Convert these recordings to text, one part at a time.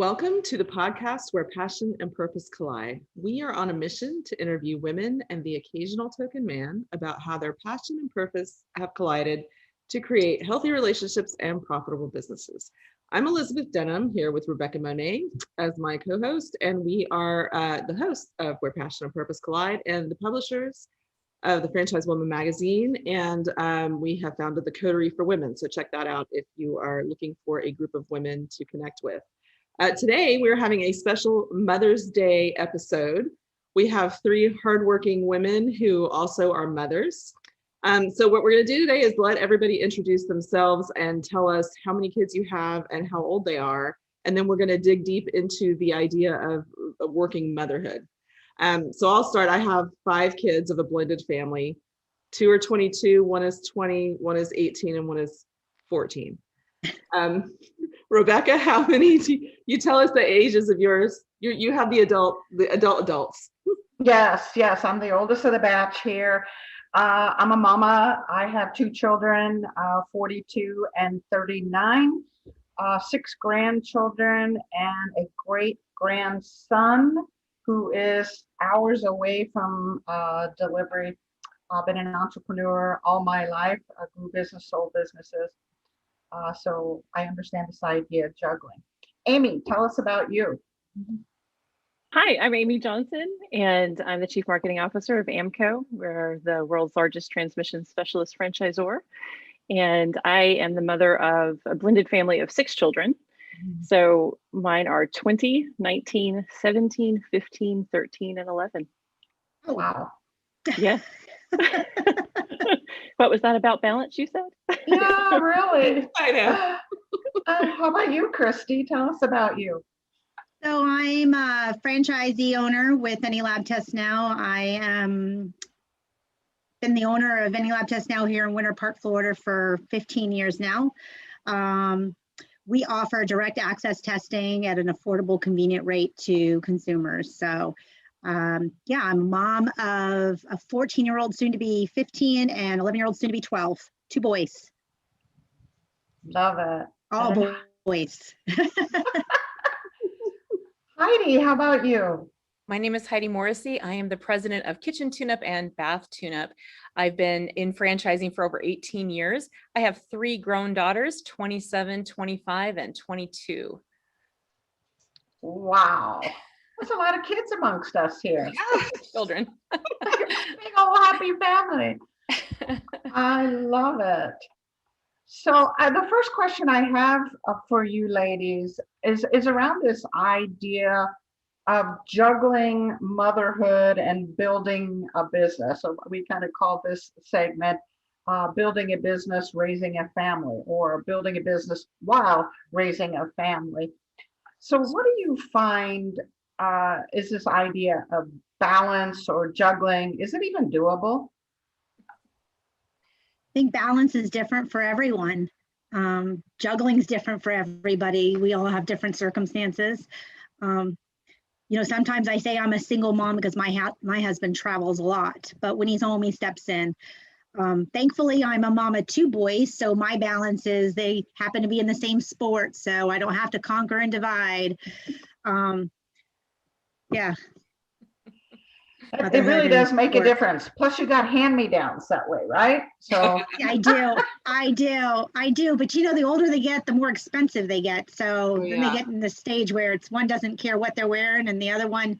Welcome to the podcast where passion and purpose collide. We are on a mission to interview women and the occasional token man about how their passion and purpose have collided to create healthy relationships and profitable businesses. I'm Elizabeth Denham here with Rebecca Monet as my co-host, and we are the hosts of Where Passion and Purpose Collide and the publishers of the Franchise Woman magazine. And we have founded the Coterie for Women. So check that out if you are looking for a group of women to connect with. Today, we're having a special Mother's Day episode. We have three hardworking women who also are mothers. So what we're going to do today is let everybody introduce themselves and tell us how many kids you have and how old they are. And then we're going to dig deep into the idea of working motherhood. So I'll start. I have 5 kids of a blended family. 2 are 22, 1 is 20, 1 is 18, and 1 is 14. Rebecca, how many do you tell us the ages of yours? You have the adults. Yes, I'm the oldest of the batch here. I'm a mama. I have 2 children, 42 and 39, 6 grandchildren, and a great grandson who is hours away from delivery. I've been an entrepreneur all my life. I grew business, sold businesses. So I understand this idea of juggling. Amy, tell us about you. Hi, I'm Amy Johnson, and I'm the Chief Marketing Officer of AMCO. We're the world's largest transmission specialist franchisor. And I am the mother of a blended family of 6 children. So mine are 20, 19, 17, 15, 13, and 11. Oh, wow. Yeah. What was that about balance, you said? Yeah, really. I know. How about you, Christy? Tell us about you. So I'm a franchisee owner with Any Lab Test Now. I am been the owner of Any Lab Test Now here in Winter Park, Florida for 15 years now. We offer direct access testing at an affordable, convenient rate to consumers. So I'm a mom of a 14-year-old soon to be 15 and 11-year-old soon to be 12, 2 boys. Love it. All boys. Heidi, how about you? My name is Heidi Morrissey. I am the president of Kitchen Tune-Up and Bath Tune-Up. I've been in franchising for over 18 years. I have 3 grown daughters, 27, 25, and 22. Wow. There's a lot of kids amongst us here. Children. Big old happy family. I love it. So the first question I have for you ladies is around this idea of juggling motherhood and building a business. So we kind of call this segment building a business, raising a family, or building a business while raising a family. So what do you find is this idea of balance or juggling? Is it even doable? I think balance is different for everyone. Juggling is different for everybody. We all have different circumstances. Sometimes I say I'm a single mom because my husband travels a lot, but when he's home, he steps in. Thankfully, I'm a mom of 2 boys, so my balance is they happen to be in the same sport, so I don't have to conquer and divide. Yeah. It really does make a difference. Plus you got hand-me-downs that way, right? So I do. But the older they get, the more expensive they get. So then they get in the stage where it's one doesn't care what they're wearing and the other one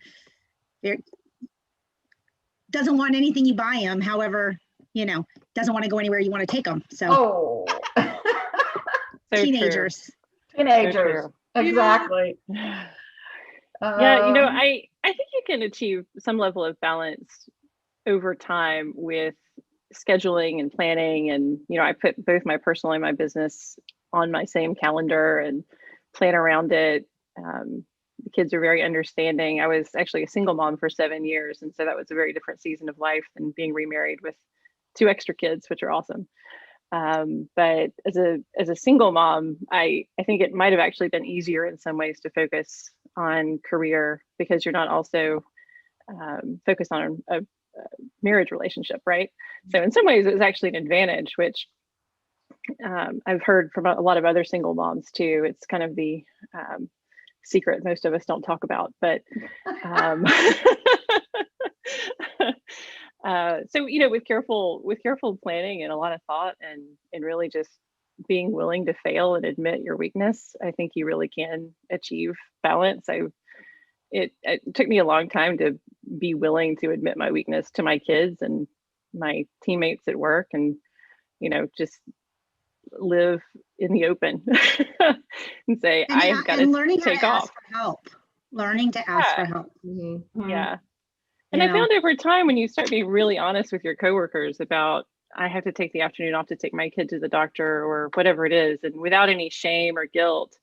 doesn't want anything you buy them. However, doesn't want to go anywhere you want to take them. So So teenagers. Teenagers. So Exactly. I think you can achieve some level of balance over time with scheduling and planning. And, I put both my personal and my business on my same calendar and plan around it. The kids are very understanding. I was actually a single mom for 7 years. And so that was a very different season of life than being remarried with 2 extra kids, which are awesome. But as a single mom, I think it might have actually been easier in some ways to focus on career because you're not also focused on a marriage relationship, right? So in some ways, it was actually an advantage, which I've heard from a lot of other single moms too. It's kind of the secret most of us don't talk about. But so, with careful planning and a lot of thought and really just being willing to fail and admit your weakness, I think you really can achieve balance. It took me a long time to be willing to admit my weakness to my kids and my teammates at work, and just live in the open and say, I've got to take off. Learning to ask for help. Mm-hmm. Yeah. And I found over time, when you start being really honest with your coworkers about, I have to take the afternoon off to take my kid to the doctor or whatever it is, and without any shame or guilt,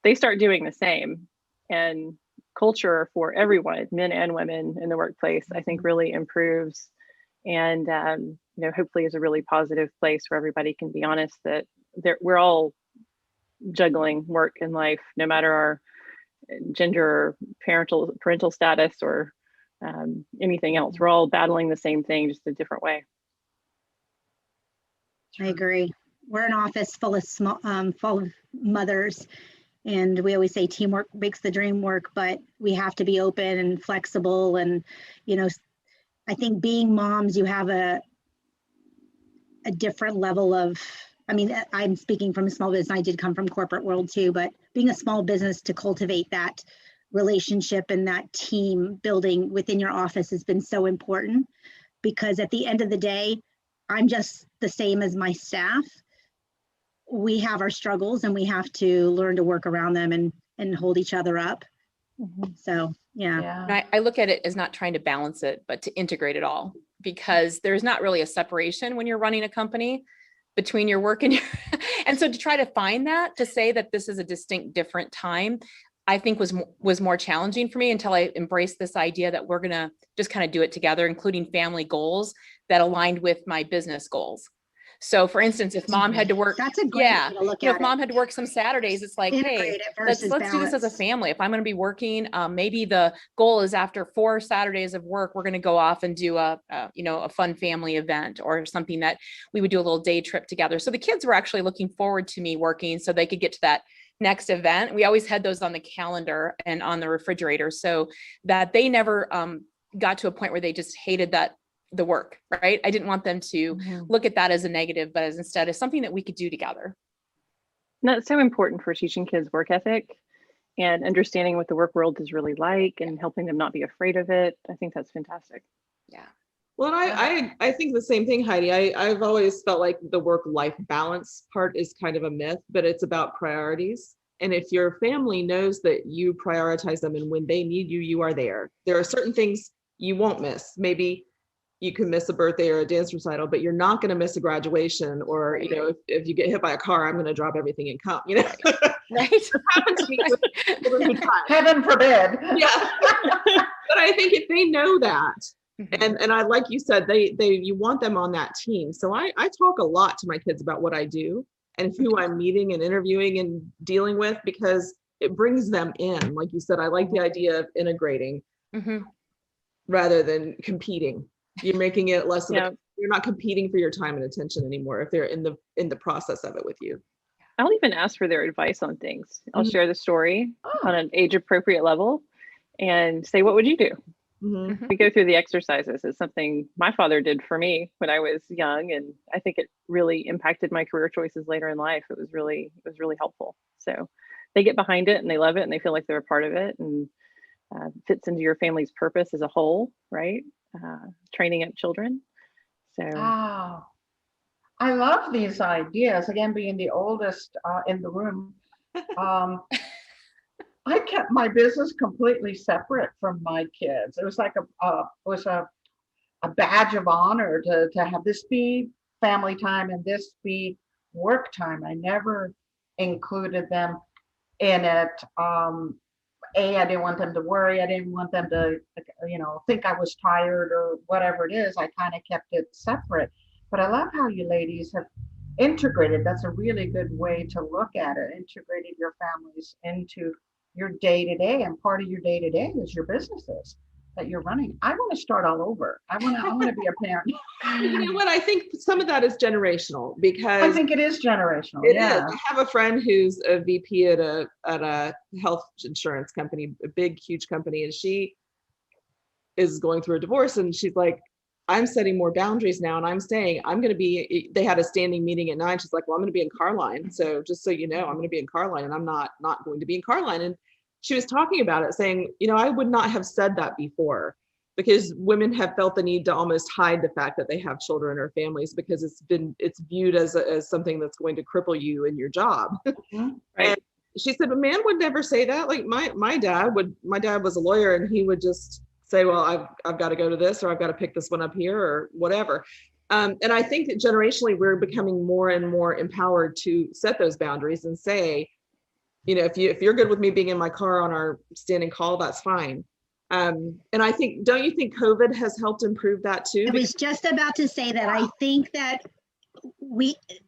they start doing the same. And culture for everyone, men and women in the workplace, I think really improves. And, hopefully is a really positive place where everybody can be honest that we're all juggling work and life, no matter our gender, parental status, or anything else. We're all battling the same thing, just a different way. I agree. We're an office full of mothers, and we always say teamwork makes the dream work, but we have to be open and flexible. And, I think being moms, you have a different level of, I'm speaking from a small business. I did come from corporate world too, but being a small business, to cultivate that relationship and that team building within your office has been so important, because at the end of the day, I'm just the same as my staff. We have our struggles and we have to learn to work around them and hold each other up. Mm-hmm. So, yeah. And I look at it as not trying to balance it, but to integrate it all, because there's not really a separation when you're running a company between your work and your, and so to try to find that, to say that this is a distinct, different time, I think was more challenging for me, until I embraced this idea that we're going to just kind of do it together, including family goals that aligned with my business goals. So for instance, if mom had to work, that's a great way to look at if mom had to work some Saturdays, it's like, hey, let's do this as a family. If I'm going to be working, maybe the goal is after 4 Saturdays of work, we're going to go off and do a fun family event or something that we would do a little day trip together. So the kids were actually looking forward to me working so they could get to that next event. We always had those on the calendar and on the refrigerator, so that they never got to a point where they just hated the work, right? I didn't want them to look at that as a negative, but as instead as something that we could do together. And that's so important for teaching kids work ethic and understanding what the work world is really like, and helping them not be afraid of it. I think that's fantastic. Yeah. Well, and I think the same thing, Heidi. I've always felt like the work-life balance part is kind of a myth, but it's about priorities. And if your family knows that you prioritize them, and when they need you, you are there. There are certain things you won't miss. Maybe you can miss a birthday or a dance recital, but you're not going to miss a graduation, or, if you get hit by a car, I'm going to drop everything and come, Right. It happened to me with Heaven forbid. Yeah. But I think if they know that, and I, like you said, you want them on that team. So I talk a lot to my kids about what I do and who I'm meeting and interviewing and dealing with, because it brings them in. Like you said, I like the idea of integrating rather than competing. You're making it less of you're not competing for your time and attention anymore if they're in the process of it with you. I'll even ask for their advice on things. I'll share the story on an age appropriate level and say, what would you do? We go through the exercises. It's something my father did for me when I was young, and I think it really impacted my career choices later in life. It was really helpful. So they get behind it and they love it and they feel like they're a part of it, and fits into your family's purpose as a whole, right? Training up children. So wow, I love these ideas. Again, being the oldest in the room, I kept my business completely separate from my kids. It was like a badge of honor to have this be family time and this be work time. I never included them in it. I didn't want them to worry. I didn't want them to, think I was tired or whatever it is. I kind of kept it separate. But I love how you ladies have integrated. That's a really good way to look at it. Integrated your families into your day-to-day, and part of your day-to-day is your businesses. that you're running. I want to start all over. I want to be a parent. You know what? I think some of that is generational I because think it is generational. it is. Yeah. I have a friend who's a VP at a health insurance company, a big, huge company, and she is going through a divorce, and she's like, I'm setting more boundaries now, and I'm saying I'm going to be. They had a standing meeting at 9. She's like, well, I'm going to be in Carline, so just so you know, I'm going to be in Carline, and I'm not going to be in Carline. And she was talking about it, saying, I would not have said that before, because women have felt the need to almost hide the fact that they have children or families because it's viewed as something that's going to cripple you in your job. Mhm. Right. And she said, a man would never say that. Like my dad was a lawyer, and he would just say, well, I've got to go to this, or I've got to pick this one up here, or whatever. And I think that generationally we're becoming more and more empowered to set those boundaries and say, if you're good with me being in my car on our standing call, that's fine. And I think, don't you think COVID has helped improve that too? I was just about to say that. I think that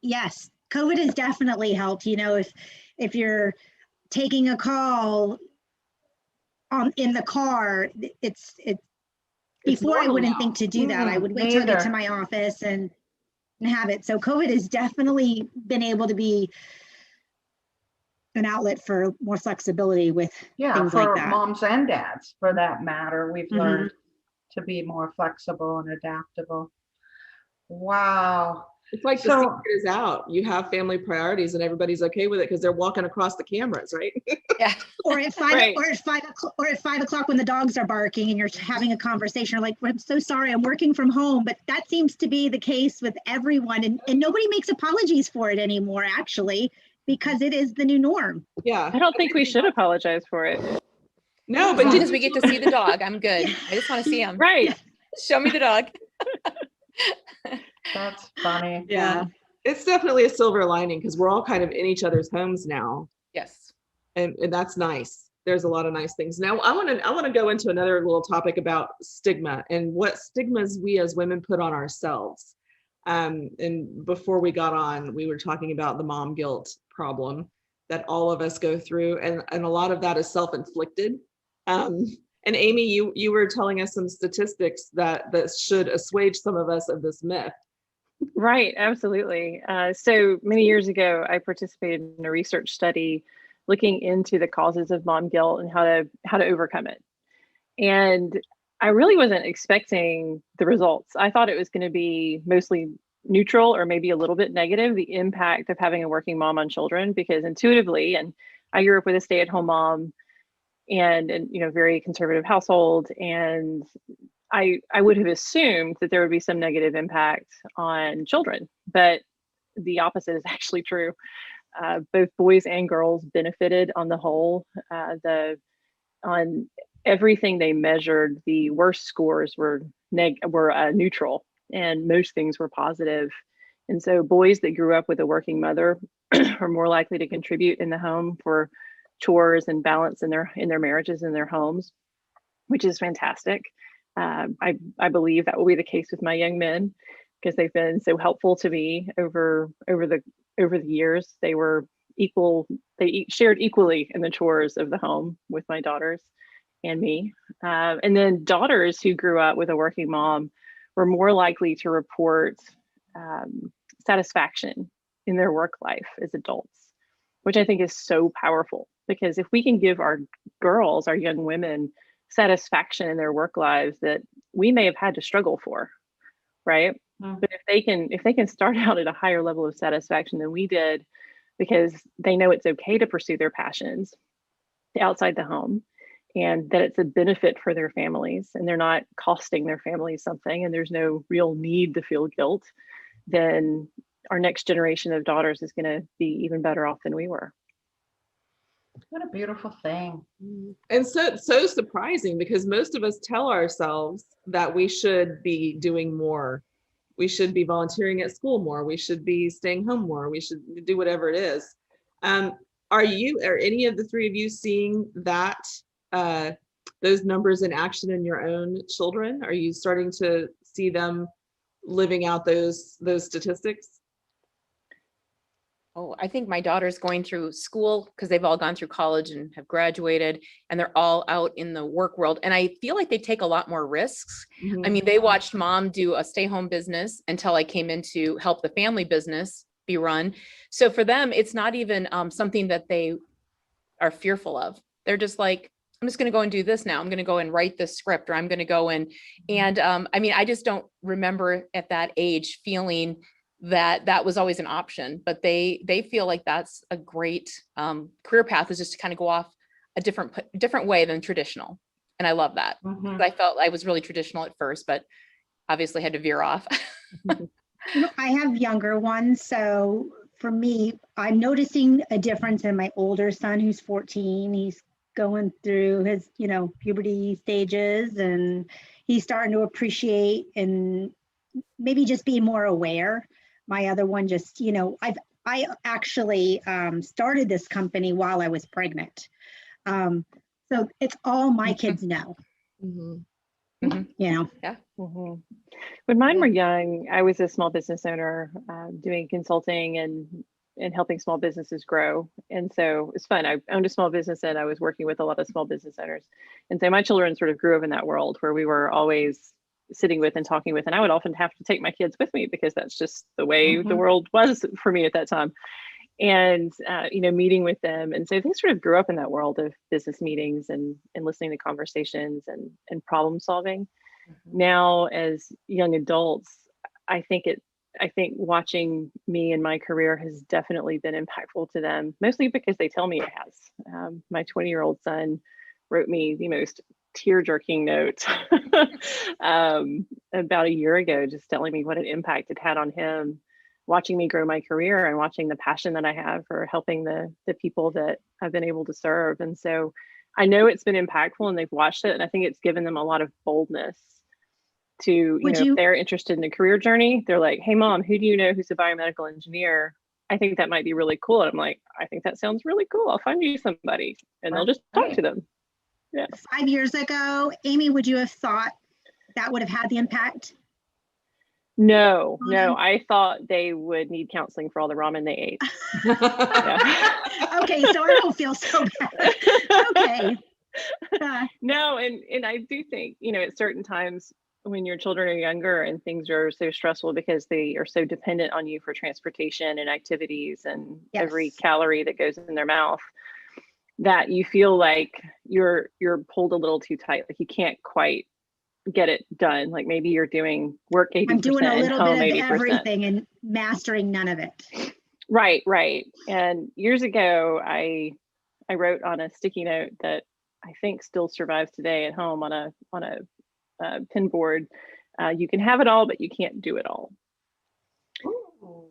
yes, COVID has definitely helped. If you're taking a call in the car, it's before I wouldn't think to do that. I would wait till I get to my office and have it. So COVID has definitely been able to be an outlet for more flexibility with things for like that. moms and dads, for that matter. We've learned to be more flexible and adaptable. Wow. It's like the secret is out. You have family priorities, and everybody's okay with it because they're walking across the cameras, right? Yeah. Or at 5 o'clock when the dogs are barking and you're having a conversation, you're like, I'm so sorry, I'm working from home. But that seems to be the case with everyone, and nobody makes apologies for it anymore, actually, because it is the new norm. Yeah. I don't think we should apologize for it. No, As but long as we get to see the dog, I'm good. I just want to see him. Right. Show me the dog. That's funny. yeah, it's definitely a silver lining because we're all kind of in each other's homes now. Yes. And that's nice. There's a lot of nice things. Now I want to go into another little topic about stigma and what stigmas we as women put on ourselves. And before we got on, we were talking about the mom guilt problem that all of us go through, and a lot of that is self-inflicted. And Amy, you were telling us some statistics that should assuage some of us of this myth. Right, absolutely. So many years ago, I participated in a research study looking into the causes of mom guilt and how to overcome it. And I really wasn't expecting the results. I thought it was going to be mostly neutral or maybe a little bit negative, the impact of having a working mom on children, because intuitively, and I grew up with a stay-at-home mom and very conservative household, and I would have assumed that there would be some negative impact on children, but the opposite is actually true. Both boys and girls benefited on the whole. On everything they measured, the worst scores were neutral, and most things were positive. And so boys that grew up with a working mother are more likely to contribute in the home for chores and balance in their marriages and their homes, which is fantastic. I believe that will be the case with my young men because they've been so helpful to me over the years. They were equal. They shared equally in the chores of the home with my daughters and me. And then daughters who grew up with a working mom were more likely to report satisfaction in their work life as adults, which I think is so powerful, because if we can give our girls, our young women, satisfaction in their work lives that we may have had to struggle for, right? Mm-hmm. But if they can start out at a higher level of satisfaction than we did, because they know it's okay to pursue their passions outside the home, and that it's a benefit for their families, and they're not costing their families something, and there's no real need to feel guilt, then our next generation of daughters is going to be even better off than we were. What a beautiful thing. And so surprising, because most of us tell ourselves that we should be doing more. We should be volunteering at school more. We should be staying home more. We should do whatever it is. Are any of the three of you seeing that those numbers in action in your own children? Are you starting to see them living out those statistics? Oh, I think my daughter's going through school because they've all gone through college and have graduated, and they're all out in the work world. And I feel like they take a lot more risks. I mean, they watched mom do a stay-home business until I came in to help the family business be run. So for them, it's not even something that they are fearful of. They're just like, I'm just going to go and do this now. I'm going to go and write this script, or I'm going to go and I mean, I just don't remember at that age feeling that was always an option, but they feel like that's a great career path, is just to kind of go off a different way than traditional. And I love that. I felt I was really traditional at first, but obviously had to veer off. I have younger ones, so for me, I'm noticing a difference in my older son who's 14. He's going through his, puberty stages, and he's starting to appreciate and maybe just be more aware. My other one just, I actually started this company while I was pregnant. So it's all my kids know. Yeah. When mine were young, I was a small business owner, doing consulting and helping small businesses grow. And so it's fun. I owned a small business and I was working with a lot of small business owners. And so my children sort of grew up in that world where we were always sitting with and talking with, and I would often have to take my kids with me because that's just the way the world was for me at that time. And, meeting with them. And so they sort of grew up in that world of business meetings and listening to conversations and problem solving. Now, as young adults, I think watching me and my career has definitely been impactful to them, mostly because they tell me it has. My 20-year-old son wrote me the most tear-jerking note about a year ago, just telling me what an impact it had on him, watching me grow my career and watching the passion that I have for helping the people that I've been able to serve. And so I know it's been impactful and they've watched it. And I think it's given them a lot of boldness to, if they're interested in a career journey, they're like, hey, Mom, who do you know who's a biomedical engineer? I think that might be really cool. And I'm like, I think that sounds really cool. I'll find you somebody. And they'll just talk to them. Yeah. 5 years ago, Amy, would you have thought that would have had the impact? No, I thought they would need counseling for all the ramen they ate. Okay, so I don't feel so bad. Okay. No, and I do think, at certain times when your children are younger and things are so stressful because they are so dependent on you for transportation and activities and every calorie that goes in their mouth, that you feel like you're pulled a little too tight, like you can't quite get it done. Like maybe you're doing work 80%, I'm doing a little bit of 80%. everything and mastering none of it. Right. And years ago, I wrote on a sticky note that I think still survives today at home on a pin board. You can have it all, but you can't do it all. Ooh.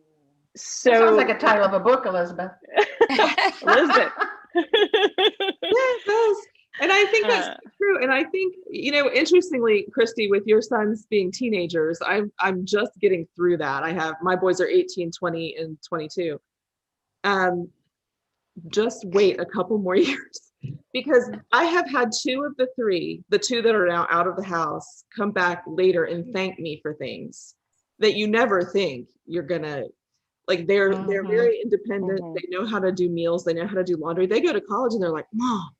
So that sounds like a title of a book, Elizabeth. Elizabeth. Yes. And I think that's true. And I think, interestingly, Christy, with your sons being teenagers, I'm just getting through that. My boys are 18, 20, and 22. Just wait a couple more years, because I have had two of the three, the two that are now out of the house, come back later and thank me for things that you never think you're gonna, like they're very independent. They know how to do meals. They know how to do laundry. They go to college and they're like, Mom,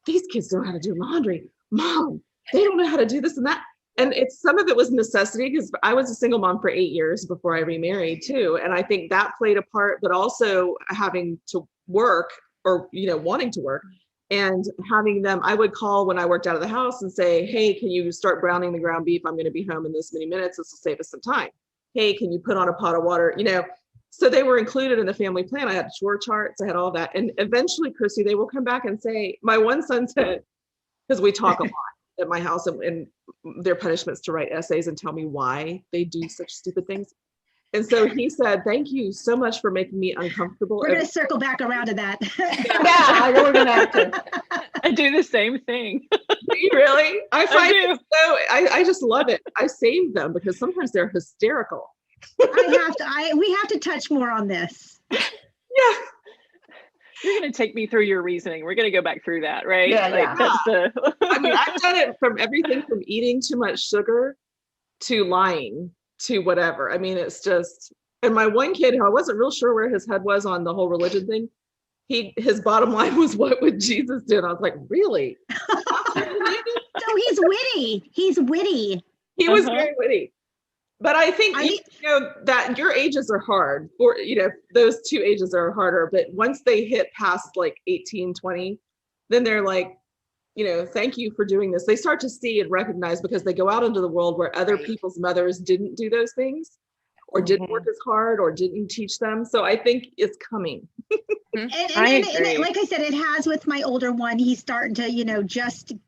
these kids know how to do laundry. Mom, they don't know how to do this and that. And some of it was necessity, because I was a single mom for 8 years before I remarried too. And I think that played a part, but also having to work or, wanting to work and having them, I would call when I worked out of the house and say, hey, can you start browning the ground beef? I'm going to be home in this many minutes. This will save us some time. Hey, can you put on a pot of water? So they were included in the family plan. I had chore charts. I had all that. And eventually, Christy, they will come back and say, my one son said, because we talk a lot at my house, and their punishments to write essays and tell me why they do such stupid things. And so he said, thank you so much for making me uncomfortable. We're going to circle back around to that. Yeah, I know we're going to have to. I do the same thing. Do you really? I find it so, I just love it. I save them because sometimes they're hysterical. We have to touch more on this. Yeah. You're going to take me through your reasoning. We're going to go back through that, right? Yeah. That's I mean, I've done it from everything from eating too much sugar to lying to whatever. I mean, it's just, And my one kid, who I wasn't real sure where his head was on the whole religion thing, his bottom line was, what would Jesus do? And I was like, really? So he's witty. He's witty. He was very witty. But I think, that your ages are hard, or, those two ages are harder. But once they hit past like 18, 20, then they're like, thank you for doing this. They start to see and recognize, because they go out into the world where other people's mothers didn't do those things, or didn't work as hard, or didn't teach them. So I think it's coming. And like I said, it has with my older one. He's starting to,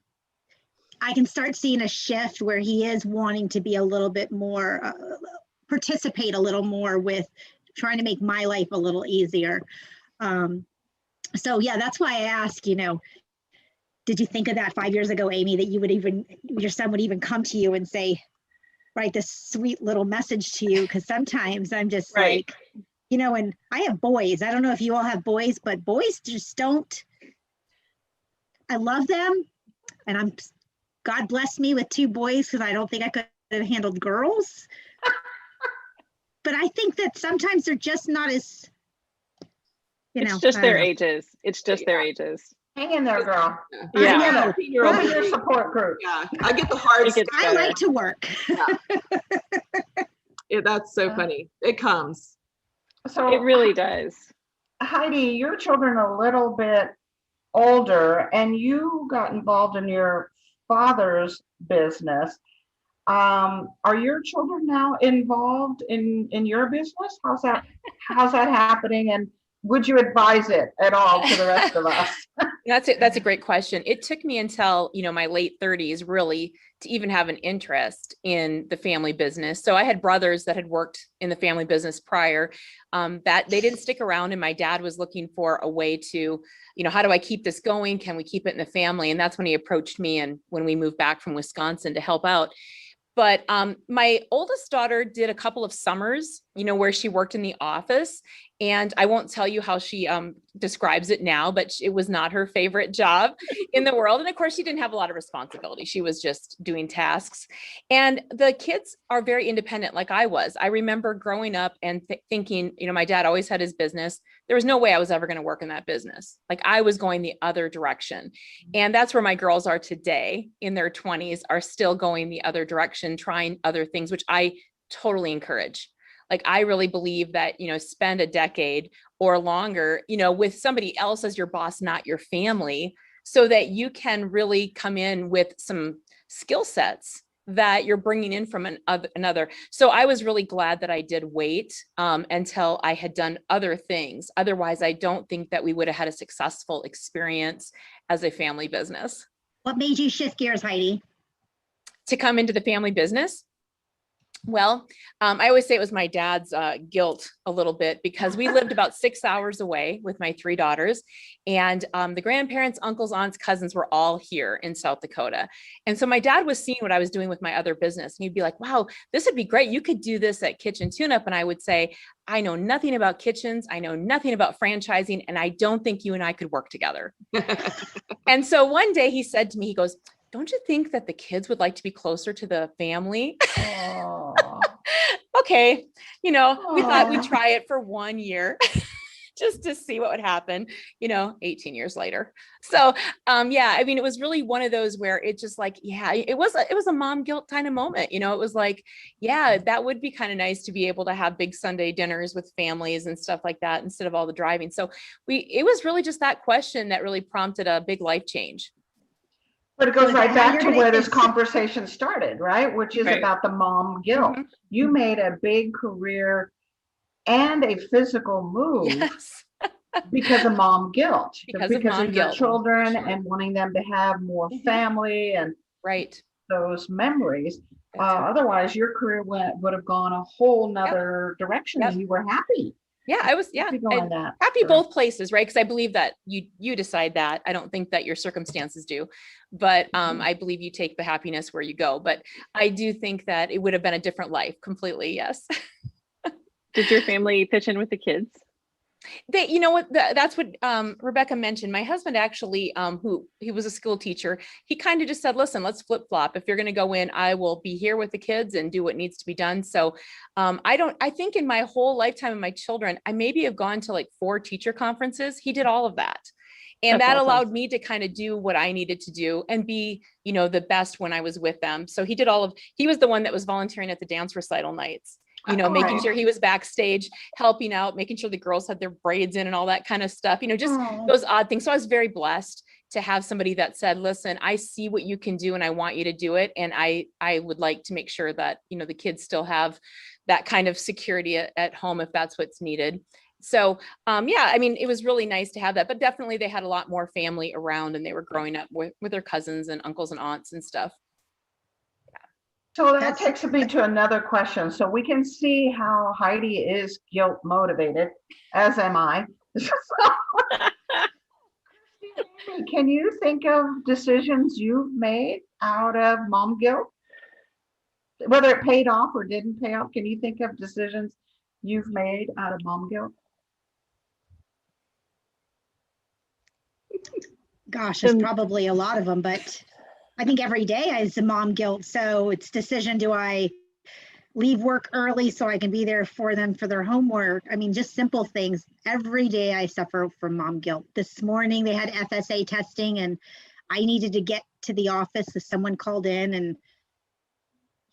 I can start seeing a shift where he is wanting to be a little bit more, participate a little more with trying to make my life a little easier. So yeah, that's why I ask, did you think of that 5 years ago, Amy, that your son would even come to you and say, write this sweet little message to you? Because sometimes I'm just like, and I have boys. I don't know if you all have boys, but boys just don't. I love them, and God blessed me with 2 boys, because I don't think I could have handled girls. But I think that sometimes they're just not as, it's just their ages. It's just their ages. Hang in there, girl. Yeah. I know. You're your support group. Yeah, I get the hard stuff. I like to work. Yeah, that's so funny. It comes. So it really does. Heidi, your children are a little bit older, and you got involved in your father's business. Are your children now involved in your business? How's that happening? And would you advise it at all to the rest of us? That's a great question. It took me until, my late 30s really to even have an interest in the family business. So I had brothers that had worked in the family business prior, that they didn't stick around. And my dad was looking for a way to, how do I keep this going? Can we keep it in the family? And that's when he approached me, and when we moved back from Wisconsin to help out. But my oldest daughter did a couple of summers, where she worked in the office. And I won't tell you how she describes it now, but it was not her favorite job in the world. And of course, she didn't have a lot of responsibility. She was just doing tasks. And the kids are very independent, like I was. I remember growing up and thinking, my dad always had his business. There was no way I was ever going to work in that business. Like, I was going the other direction. And that's where my girls are today, in their 20s, are still going the other direction, trying other things, which I totally encourage. Like, I really believe that, spend a decade or longer, with somebody else as your boss, not your family, so that you can really come in with some skill sets that you're bringing in from another. So I was really glad that I did wait until I had done other things. Otherwise, I don't think that we would have had a successful experience as a family business. What made you shift gears, Heidi? To come into the family business? Well, I always say it was my dad's guilt a little bit, because we lived about 6 hours away with my 3 daughters, and the grandparents, uncles, aunts, cousins were all here in South Dakota. And so my dad was seeing what I was doing with my other business, and he'd be like, wow, this would be great. You could do this at Kitchen Tune-Up. And I would say, I know nothing about kitchens. I know nothing about franchising. And I don't think you and I could work together. And so one day he said to me, he goes, don't you think that the kids would like to be closer to the family? Okay. We thought we'd try it for 1 year just to see what would happen, 18 years later. So, it was really one of those where it just like, it was a mom guilt kind of moment. It was like, that would be kind of nice to be able to have big Sunday dinners with families and stuff like that, instead of all the driving. So it was really just that question that really prompted a big life change. But it goes right back to where this conversation started, right? Which is about the mom guilt. Mm-hmm. You made a big career and a physical move because of mom guilt. Because of your guilt. Children and wanting them to have more family and those memories. Otherwise, your career would have gone a whole nother direction, and you were happy. Yeah, I was, happy both places, right? Because I believe that you decide that. I don't think that your circumstances do, but I believe you take the happiness where you go. But I do think that it would have been a different life completely, yes. Did your family pitch in with the kids? You know what, that's what Rebecca mentioned. My husband actually, he was a school teacher. He kind of just said, listen, let's flip flop. If you're going to go in, I will be here with the kids and do what needs to be done. So I think in my whole lifetime of my children, I maybe have gone to like 4 teacher conferences. He did all of that. And That's that awesome. allowed me to kind of do what I needed to do and be, the best when I was with them. So he was the one that was volunteering at the dance recital nights. Making sure he was backstage, helping out, making sure the girls had their braids in and all that kind of stuff, just those odd things. So I was very blessed to have somebody that said, listen, I see what you can do and I want you to do it. And I would like to make sure that, the kids still have that kind of security at home if that's what's needed. So, it was really nice to have that, but definitely they had a lot more family around and they were growing up with their cousins and uncles and aunts and stuff. So that takes me to another question. So we can see how Heidi is guilt motivated, as am I. Can you think of decisions you've made out of mom guilt? Whether it paid off or didn't pay off, can you think of decisions you've made out of mom guilt? Gosh, there's probably a lot of them, but I think every day is a mom guilt. So it's decision, do I leave work early so I can be there for them for their homework? I mean, just simple things. Every day I suffer from mom guilt. This morning they had FSA testing and I needed to get to the office as someone called in and,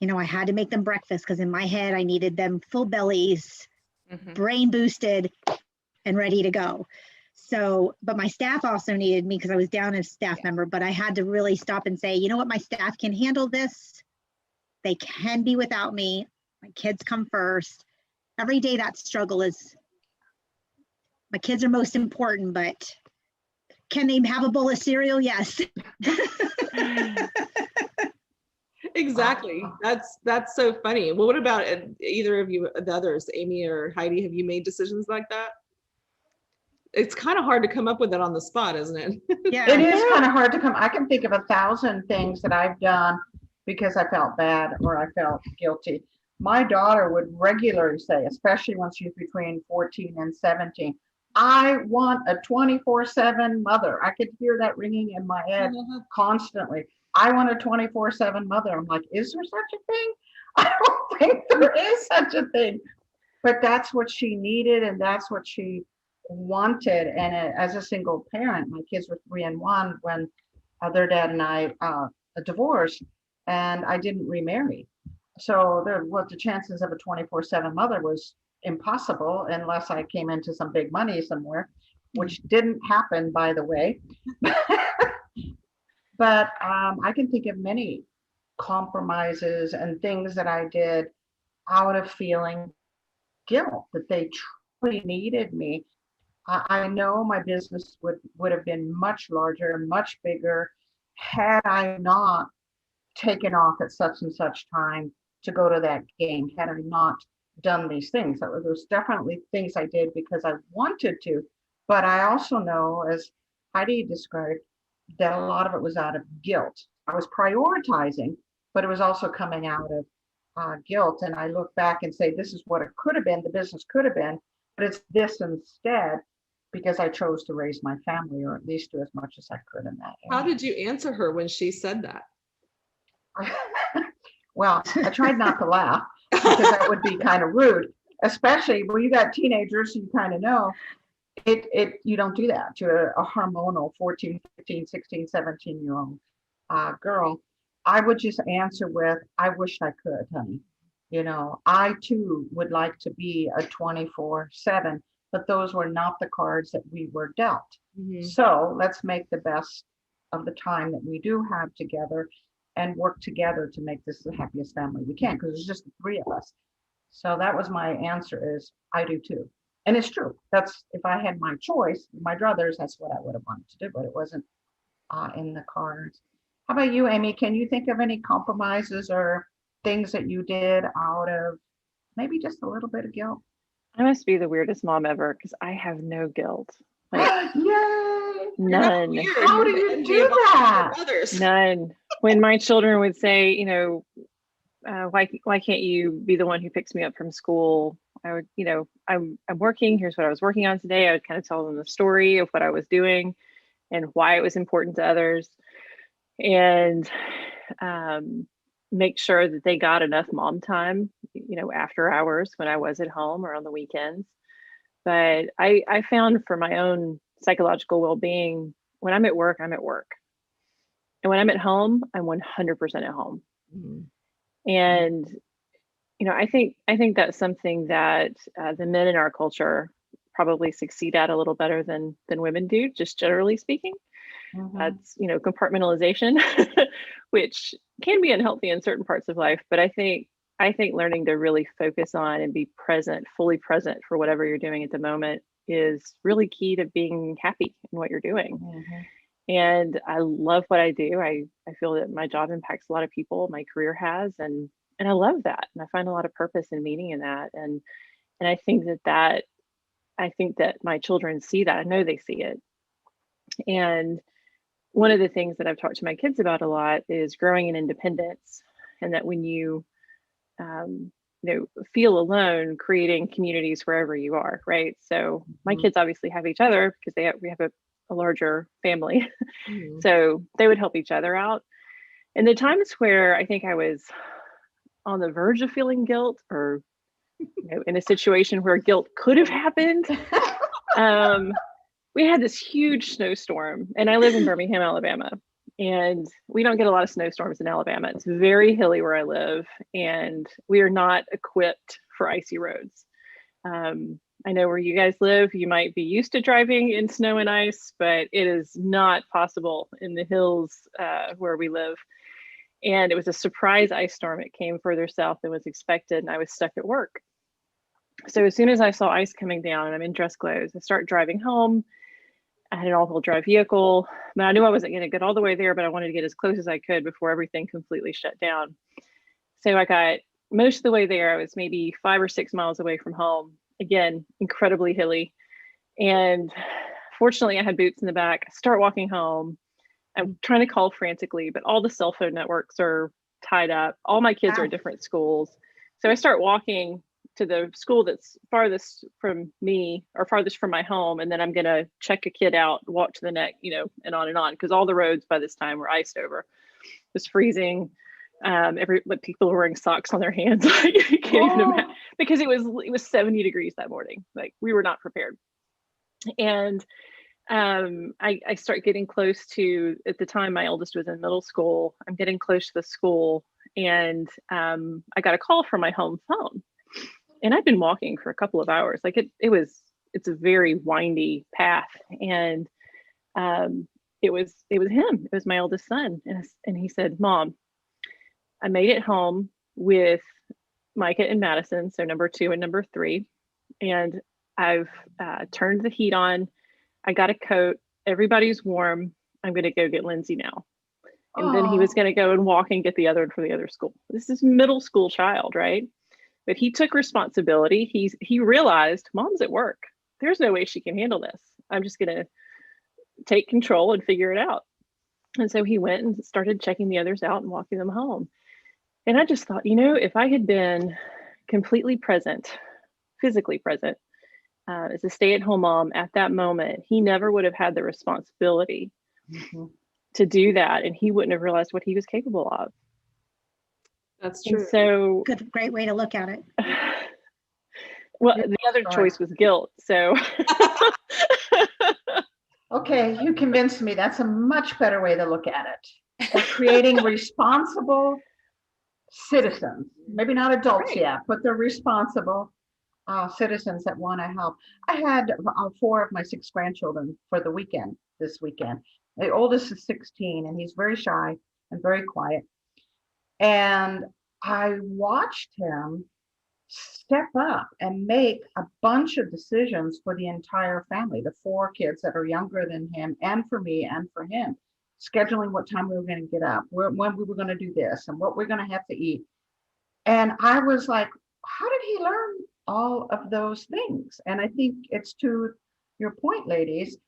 I had to make them breakfast because in my head I needed them full bellies, brain boosted and ready to go. So, but my staff also needed me because I was down as a staff member, but I had to really stop and say, you know what, my staff can handle this. They can be without me. My kids come first. Every day that struggle is, my kids are most important, but can they have a bowl of cereal? Yes. Exactly. That's so funny. Well, what about either of you, the others, Amy or Heidi, have you made decisions like that? It's kind of hard to come up with it on the spot, isn't it? Yeah, it is kind of hard to come. I can think of 1,000 things that I've done because I felt bad or I felt guilty. My daughter would regularly say, especially when she was between 14 and 17, I want a 24/7 mother. I could hear that ringing in my head constantly. I want a 24/7 mother. I'm like, is there such a thing? I don't think there is such a thing. But that's what she needed and that's what she wanted. And as a single parent, my kids were 3 and 1 when their dad and I divorced, and I didn't remarry. So the chances of a 24/7 mother was impossible unless I came into some big money somewhere, which didn't happen, by the way. But I can think of many compromises and things that I did out of feeling guilt that they truly needed me. I know my business would have been much larger and much bigger had I not taken off at such and such time to go to that game, had I not done these things. There's definitely things I did because I wanted to, but I also know, as Heidi described, that a lot of it was out of guilt. I was prioritizing, but it was also coming out of guilt. And I look back and say, this is what it could have been, the business could have been, but it's this instead because I chose to raise my family, or at least do as much as I could in that area. How did you answer her when she said that? Well, I tried not to laugh because that would be kind of rude, especially when you got teenagers, you kind of know you don't do that to a hormonal 14, 15, 16, 17-year-old girl. I would just answer with, I wish I could, honey. I too would like to be a 24/7, but those were not the cards that we were dealt. So let's make the best of the time that we do have together and work together to make this the happiest family we can, because it's just the 3 of us. So that was my answer, is I do too. And it's true. That's, if I had my choice, my druthers, that's what I would have wanted to do, but it wasn't in the cards. How about you, Amy? Can you think of any compromises or things that you did out of maybe just a little bit of guilt? I must be the weirdest mom ever because I have no guilt. Like, Yay! none. How do you do that? None. When my children would say, why can't you be the one who picks me up from school I would, I'm working, here's what I was working on today. I would kind of tell them the story of what I was doing and why it was important to others, and make sure that they got enough mom time, after hours when I was at home or on the weekends. But I found for my own psychological well-being, when I'm at work, I'm at work. And when I'm at home, I'm 100% at home. Mhm. And I think that's something that the men in our culture probably succeed at a little better than women do, just generally speaking. Mhm. That's compartmentalization, which can be unhealthy in certain parts of life. But I think learning to really focus on and be present, fully present for whatever you're doing at the moment is really key to being happy in what you're doing. Mhm. And I love what I do. I feel that my job impacts a lot of people, my career has, and I love that. And I find a lot of purpose and meaning in that. And I think that my children see that. I know they see it. And one of the things that I've talked to my kids about a lot is growing in independence, and that when you feel alone, creating communities wherever you are, right? So my Mhm. kids obviously have each other because we have a larger family. Mhm. So they would help each other out. And the times where I think I was on the verge of feeling guilt, or in a situation where guilt could have happened, we had this huge snowstorm, and I live in Birmingham, Alabama, and we don't get a lot of snowstorms in Alabama. It's very hilly where I live, and we are not equipped for icy roads. I know where you guys live, you might be used to driving in snow and ice, but it is not possible in the hills where we live. And it was a surprise ice storm. It came further south than was expected, and I was stuck at work. So as soon as I saw ice coming down and I'm in dress clothes, I start driving home. I had an all-wheel drive vehicle, but I knew I wasn't going to get all the way there, but I wanted to get as close as I could before everything completely shut down. So I got most of the way there. I was maybe 5 or 6 miles away from home. Again, incredibly hilly. And fortunately, I had boots in the back. I start walking home. I'm trying to call frantically, but all the cell phone networks are tied up. All my kids are at different schools. So I start walking to the school that's farthest from me or farthest from my home. And then I'm going to check a kid out, walk to the next, and on. Because all the roads by this time were iced over. It was freezing. People were wearing socks on their hands. You can't even imagine, because it was 70 degrees that morning. Like, we were not prepared. And I start getting close to, at the time my oldest was in middle school, I'm getting close to the school, and I got a call from my home phone. And I'd been walking for a couple of hours. Like, it's a very windy path. And it was him. It was my oldest son. And he said, "Mom, I made it home with Micah and Madison, so number 2 and number 3. And I've turned the heat on. I got a coat. Everybody's warm. I'm going to go get Lindsay now." And then he was going to go and walk and get the other one from the other school. This is middle school child, right? But he took responsibility. He realized Mom's at work. There's no way she can handle this. I'm just going to take control and figure it out. And so he went and started checking the others out and walking them home. And I just thought, if I had been completely present, physically present, as a stay-at-home mom at that moment, he never would have had the responsibility to do that, and he wouldn't have realized what he was capable of. That's And true. so, Great way to look at it. well, the other choice was guilt. So, Okay, you convinced me. That's a much better way to look at it. Of creating responsible citizens, maybe not adults yet, but they're responsible citizens that want to help. I had 4 of my 6 grandchildren for the weekend this weekend. The oldest is 16, and he's very shy and very quiet. And I watched him step up and make a bunch of decisions for the entire family, the 4 kids that are younger than him, and for me and for him, scheduling what time we were going to get up, when we were going to do this, and what we're going to have to eat. And I was like, how did he learn all of those things? And I think it's to your point, ladies,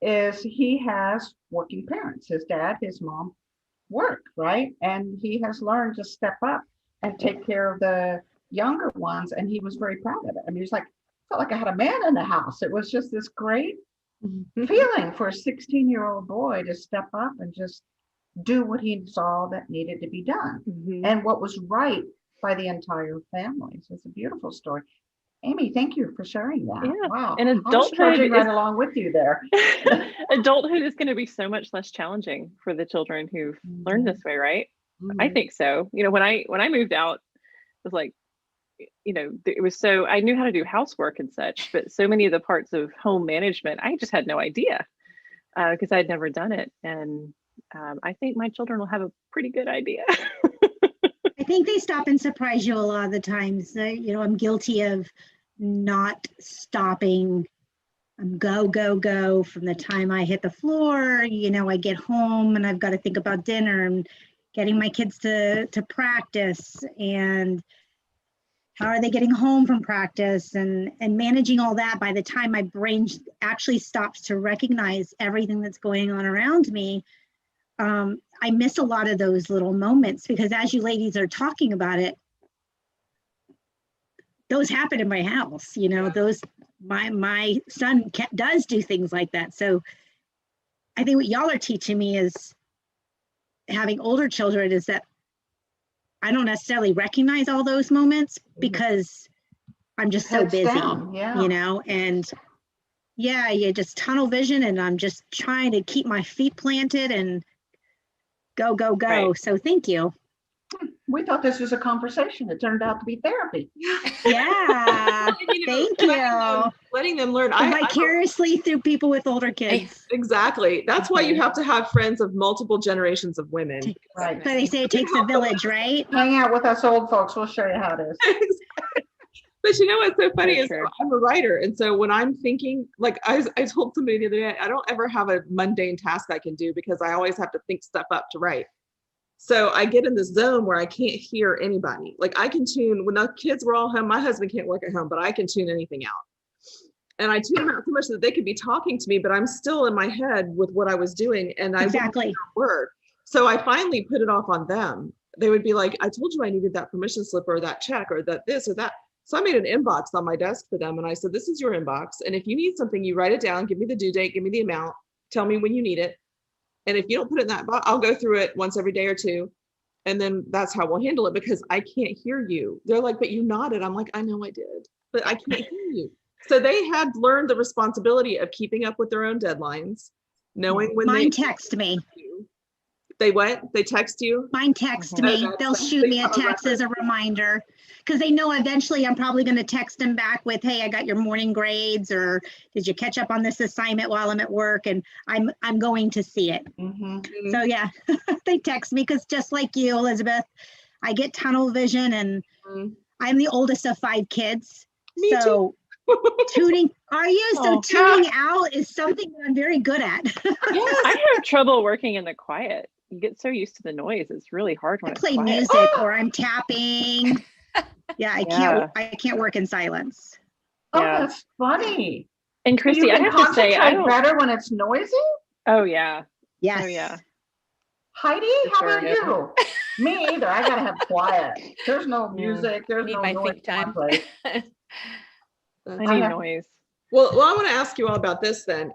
is he has working parents. His dad, his mom work, right? And he has learned to step up and take care of the younger ones, and he was very proud of it. I mean, he's like, felt like I had a man in the house. It was just this great feeling for a 16-year-old boy to step up and just do what he saw that needed to be done and what was right by the entire family. So it's a beautiful story. Amy, thank you for sharing that. Yeah. Wow. And I was adulthood trudging right is along with you there. adulthood is going to be so much less challenging for the children who've learned this way, right? I think so. You know, when I moved out, it was like, you know, it was so, I knew how to do housework and such, but so many of the parts of home management, I just had no idea because I'd never done it. And I think my children will have a pretty good idea. I think they stop and surprise you a lot of the times. You know, I'm guilty of not stopping. I'm go from the time I hit the floor. You know, I get home and I've got to think about dinner and getting my kids to practice, and how are they getting home from practice, and managing all that. By the time my brain actually stops to recognize everything that's going on around me, I miss a lot of those little moments, because as you ladies are talking about it, those happen in my house. You know, those my son does do things like that. So I think what y'all are teaching me is, having older children, is that I don't necessarily recognize all those moments because I'm just so Heads busy, down, you know, and yeah, you just tunnel vision, and I'm just trying to keep my feet planted and go. Right. So thank you. We thought this was a conversation. It turned out to be therapy. Yeah, thank you. Letting them learn. Vicariously through people with older kids. Exactly. That's why you have to have friends of multiple generations of women. Right. So they say it takes a village, right? Hang out with us old folks. We'll show you how it is. But you know what's so funny is True. I'm a writer. And so when I'm thinking, like I told somebody the other day, I don't ever have a mundane task I can do because I always have to think stuff up to write. So I get in this zone where I can't hear anybody. Like I can tune, when the kids were all home, my husband can't work at home, but I can tune anything out. And I tune them out so much that they could be talking to me, but I'm still in my head with what I was doing. And I wouldn't hear a word. So I finally put it off on them. They would be like, I told you I needed that permission slip or that check or that this or that. So I made an inbox on my desk for them. And I said, this is your inbox. And if you need something, you write it down, give me the due date, give me the amount, tell me when you need it. And if you don't put it in that box, I'll go through it once every day or two. And then that's how we'll handle it, because I can't hear you. They're like, but you nodded. I'm like, I know I did, but I can't hear you. So they had learned the responsibility of keeping up with their own deadlines, knowing when Mine text me. They what? They text you? Mine text me. They'll shoot me a text as a reminder, because they know eventually I'm probably going to text them back with, hey, I got your morning grades, or did you catch up on this assignment while I'm at work? And I'm going to see it. So yeah, they text me, because just like you, Elizabeth, I get tunnel vision, and I'm the oldest of 5 kids. Me so tuning, are you? So tuning out is something that I'm very good at. I have trouble working in the quiet. You get so used to the noise. It's really hard when I it's play quiet. music or I'm tapping. Yeah, I can't work in silence. Oh, that's funny. And Christy, You I can have to say, I concentrate don't. better when it's noisy. Oh yeah. Yes. Oh yeah. Heidi, how about you? Me either. I gotta have quiet. There's no music. There's Need no my noise think time. someplace. I need noise. Well, I want to ask you all about this then.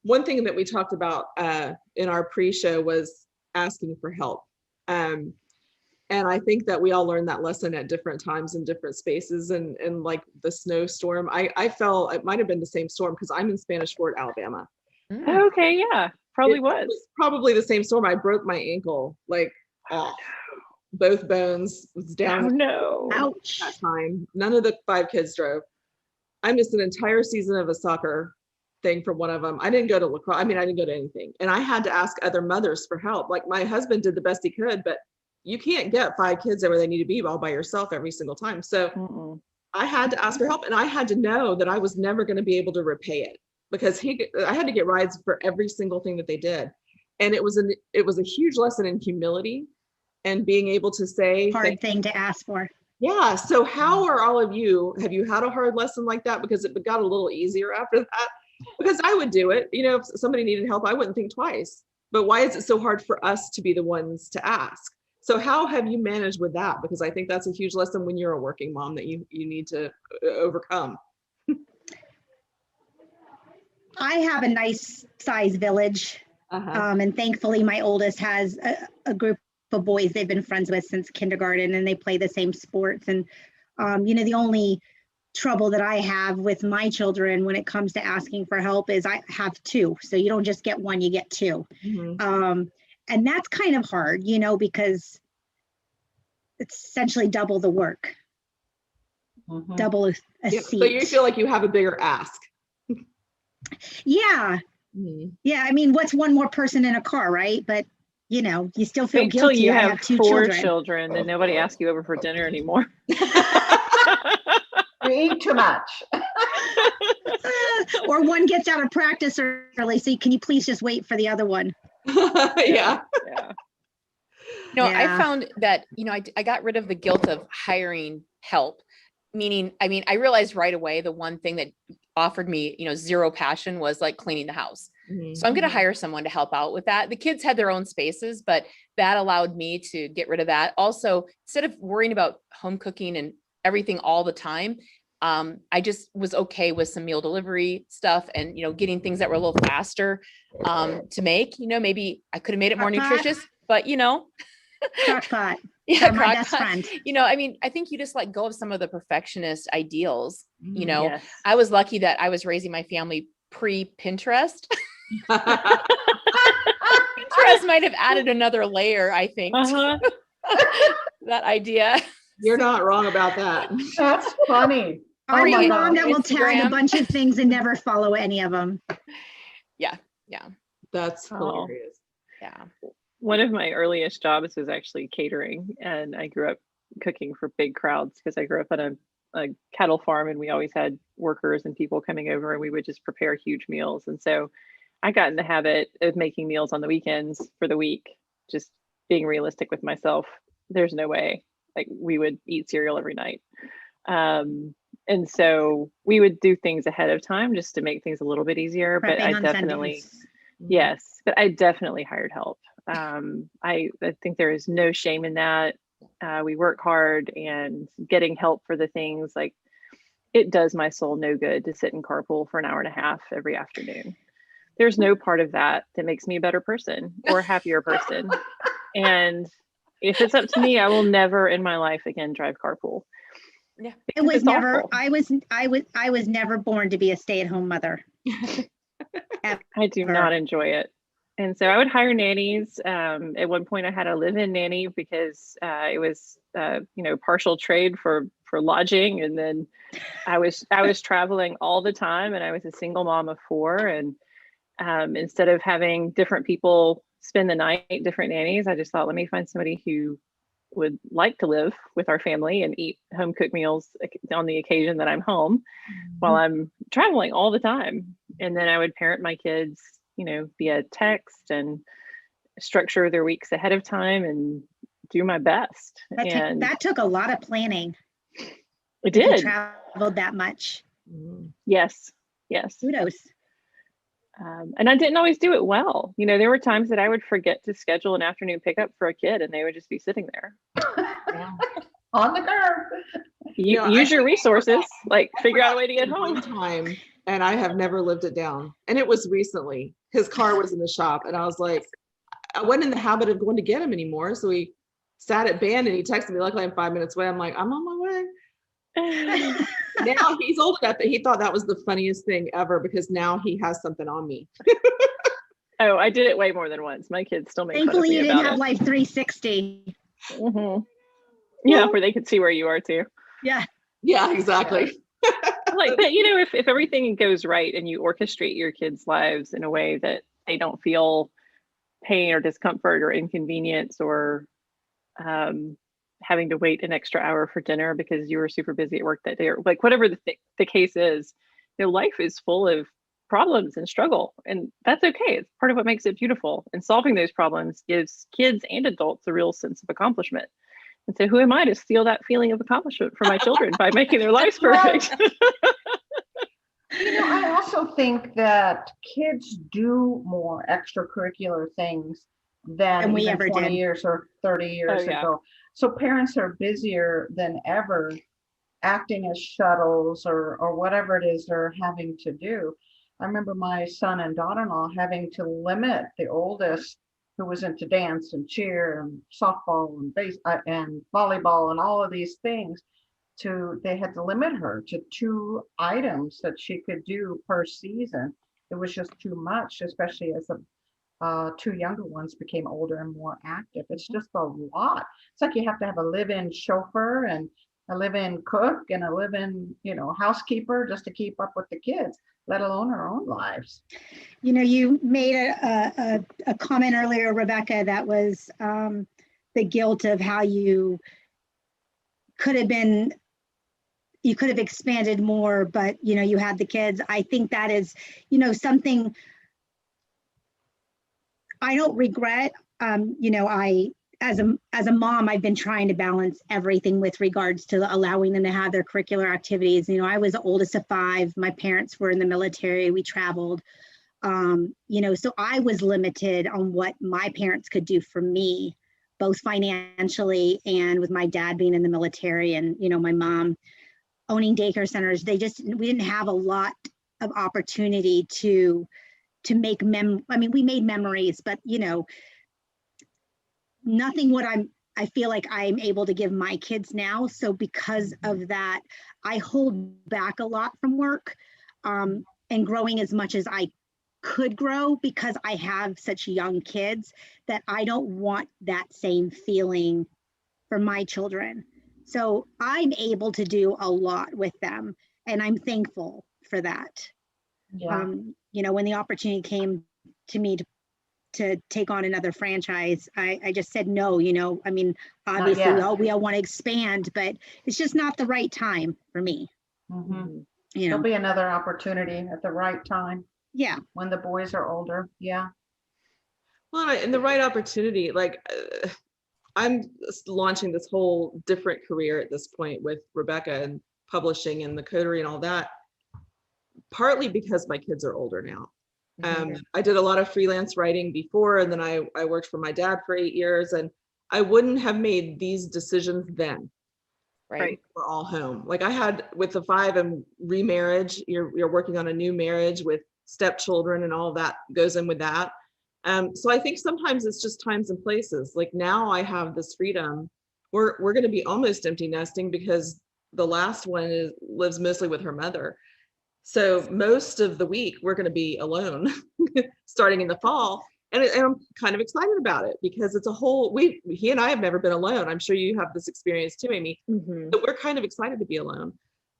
One thing that we talked about in our pre-show was asking for help. And I think that we all learned that lesson at different times in different spaces. And like the snowstorm, I felt it might have been the same storm because I'm in Spanish Fort, Alabama. Okay, yeah, probably It was. probably the same storm. I broke my ankle, like both bones was down. Oh no. Ouch. That time. None of the 5 kids drove. I missed an entire season of a soccer thing from one of them. I didn't go to lacrosse. I mean, I didn't go to anything. And I had to ask other mothers for help. Like my husband did the best he could, but you can't get 5 kids where they need to be all by yourself every single time. So I had to ask for help, and I had to know that I was never going to be able to repay it, because I had to get rides for every single thing that they did. And it was a huge lesson in humility and being able to say Hard thing to ask for. Yeah. So how are all of you, have you had a hard lesson like that? Because it got a little easier after that, because I would do it. You know, if somebody needed help, I wouldn't think twice. But why is it so hard for us to be the ones to ask? So how have you managed with that? Because I think that's a huge lesson when you're a working mom that you need to overcome. I have a nice size village. And thankfully my oldest has a group of boys they've been friends with since kindergarten, and they play the same sports. And, the only trouble that I have with my children when it comes to asking for help is I have two. So you don't just get one, you get two. And that's kind of hard, because it's essentially double the work, double a seat. So you feel like you have a bigger ask. Yeah. Yeah. I mean, what's one more person in a car, right? But you still feel Wait till guilty. you I have have two four children. then nobody asks you over for dinner anymore. You eat too much. Or one gets out of practice early. So can you please just wait for the other one? Yeah. I found that, I got rid of the guilt of hiring help. Meaning, I realized right away the one thing that offered me, zero passion was like cleaning the house. So I'm going to hire someone to help out with that. The kids had their own spaces, but that allowed me to get rid of that. Also, instead of worrying about home cooking and everything all the time, I just was okay with some meal delivery stuff and, getting things that were a little faster to make. Maybe I could have made it more nutritious, but Crock-pot. Yeah, my best friend. I think you just let go of some of the perfectionist ideals. Yes. I was lucky that I was raising my family pre-Pinterest. Pinterest might have added another layer, I think, to that idea. You're not wrong about that. That's funny. Are you my mom God. that will tag a Instagram. bunch of things and never follow any of them? Yeah. That's hilarious. Yeah. One of my earliest jobs was actually catering, and I grew up cooking for big crowds because I grew up on a cattle farm, and we always had workers and people coming over, and we would just prepare huge meals. And so I got in the habit of making meals on the weekends for the week, just being realistic with myself. There's no way like we would eat cereal every night. And so we would do things ahead of time just to make things a little bit easier. But I Prepping on definitely, Sundays. yes, but I definitely hired help. I think there is no shame in that. We work hard, and getting help for the things like it does my soul no good to sit in carpool for an hour and a half every afternoon. There's no part of that that makes me a better person or a happier person. And if it's up to me, I will never in my life again drive carpool. Yeah. It was It's never, awful. I was never born to be a stay-at-home mother. I do not enjoy it. And so I would hire nannies. At one point I had a live-in nanny because it was, partial trade for lodging. And then I was traveling all the time, and I was a single mom of 4. And instead of having different people spend the night, different nannies, I just thought, let me find somebody who would like to live with our family and eat home cooked meals on the occasion that I'm home while I'm traveling all the time. And then I would parent my kids, via text and structure their weeks ahead of time and do my best. That took a lot of planning. It did. You traveled that much. Yes. Kudos. And I didn't always do it well. There were times that I would forget to schedule an afternoon pickup for a kid, and they would just be sitting there. On the curb. Use your resources, like figure out a way to get home. One time, and I have never lived it down. And it was recently. His car was in the shop, and I was like, I wasn't in the habit of going to get him anymore. So he sat at band, and he texted me, luckily I'm 5 minutes away. I'm like, I'm on my way. Now he's old enough that he thought that was the funniest thing ever, because now he has something on me. Oh, I did it way more than once. My kids still make fun of Thankfully, me you didn't about have it. Life 360. Yeah, where they could see where you are too. Yeah. Yeah, exactly. But if everything goes right and you orchestrate your kids' lives in a way that they don't feel pain or discomfort or inconvenience or having to wait an extra hour for dinner because you were super busy at work that day, or like whatever the case is, life is full of problems and struggle, and that's okay. It's part of what makes it beautiful. And solving those problems gives kids and adults a real sense of accomplishment. And so who am I to steal that feeling of accomplishment from my children by making their lives perfect? I also think that kids do more extracurricular things than we even ever 20 did. years or 30 years yeah. ago. So parents are busier than ever acting as shuttles or whatever it is they're having to do. I remember my son and daughter-in-law having to limit the oldest, who was into dance and cheer and softball and and volleyball and all of these things, they had to limit her to 2 items that she could do per season. It was just too much, especially as the 2 younger ones became older and more active. It's just a lot. It's like you have to have a live-in chauffeur and a live-in cook and a live-in, housekeeper just to keep up with the kids, let alone our own lives. You made a comment earlier, Rebecca, that was the guilt of how you could have expanded more, but you had the kids. I think that is, something I don't regret. I, as a mom, I've been trying to balance everything with regards to allowing them to have their curricular activities. I was the oldest of 5. My parents were in the military. We traveled. So I was limited on what my parents could do for me, both financially and with my dad being in the military and, my mom owning daycare centers. We didn't have a lot of opportunity to make we made memories, but nothing what I feel like I'm able to give my kids now. So because of that, I hold back a lot from work and growing as much as I could grow, because I have such young kids that I don't want that same feeling for my children. So I'm able to do a lot with them, and I'm thankful for that. Yeah. When the opportunity came to me to take on another franchise, I just said no. Obviously we all want to expand, but it's just not the right time for me. Mm-hmm. There'll be another opportunity at the right time. Yeah. When the boys are older. Yeah. Well, and the right opportunity, I'm launching this whole different career at this point with Rebecca and publishing and the Coterie and all that, partly because my kids are older now. I did a lot of freelance writing before, and then I worked for my dad for 8 years, and I wouldn't have made these decisions then. Right. We're all home. Like I had with the 5 and remarriage, you're working on a new marriage with stepchildren and all that goes in with that. So I think sometimes it's just times and places. Like now I have this freedom. We're going to be almost empty nesting because the last one lives mostly with her mother. So most of the week we're going to be alone starting in the fall. And I'm kind of excited about it because it's he and I have never been alone. I'm sure you have this experience too, Amy, but we're kind of excited to be alone.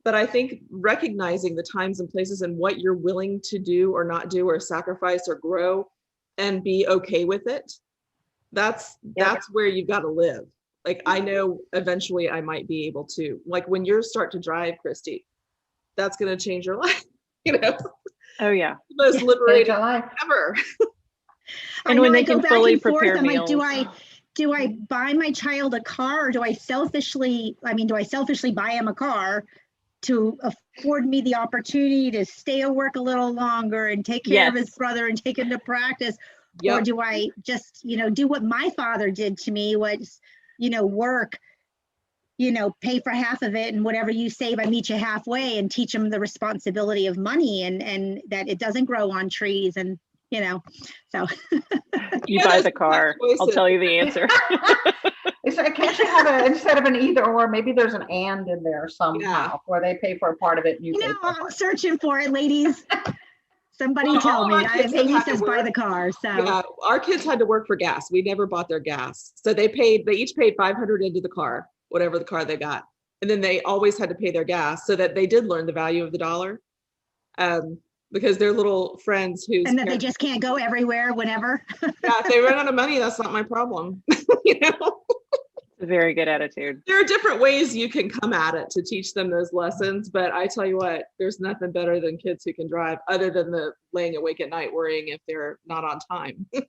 But I think recognizing the times and places and what you're willing to do or not do or sacrifice or grow and be okay with it, that's where you've got to live. Like I know eventually I might be able to, like when you start to drive, Christy, that's going to change your life, Oh yeah. The most liberating life ever. And when they can fully prepare meals. Like, do I buy my child a car, or do I selfishly buy him a car to afford me the opportunity to stay at work a little longer and take care of his brother and take him to practice? Or do I just, do what my father did to me, was, work, pay for half of it, and whatever you save, I meet you halfway, and teach them the responsibility of money and that it doesn't grow on trees, and so. You buy the car. I'll tell you the answer. Can't you have instead of an either or, maybe there's an and in there somehow where they pay for a part of it and you pay for I'm searching for it, ladies. Somebody tell me. Amy says buy the car. So yeah, our kids had to work for gas. We never bought their gas. So they each paid $500 into the car, whatever the car they got. And then they always had to pay their gas, so that they did learn the value of the dollar. Because they're little friends and that they just can't go everywhere whenever. If they run out of money, that's not my problem. A very good attitude. There are different ways you can come at it to teach them those lessons, but I tell you what, there's nothing better than kids who can drive, other than the laying awake at night worrying if they're not on time. Well,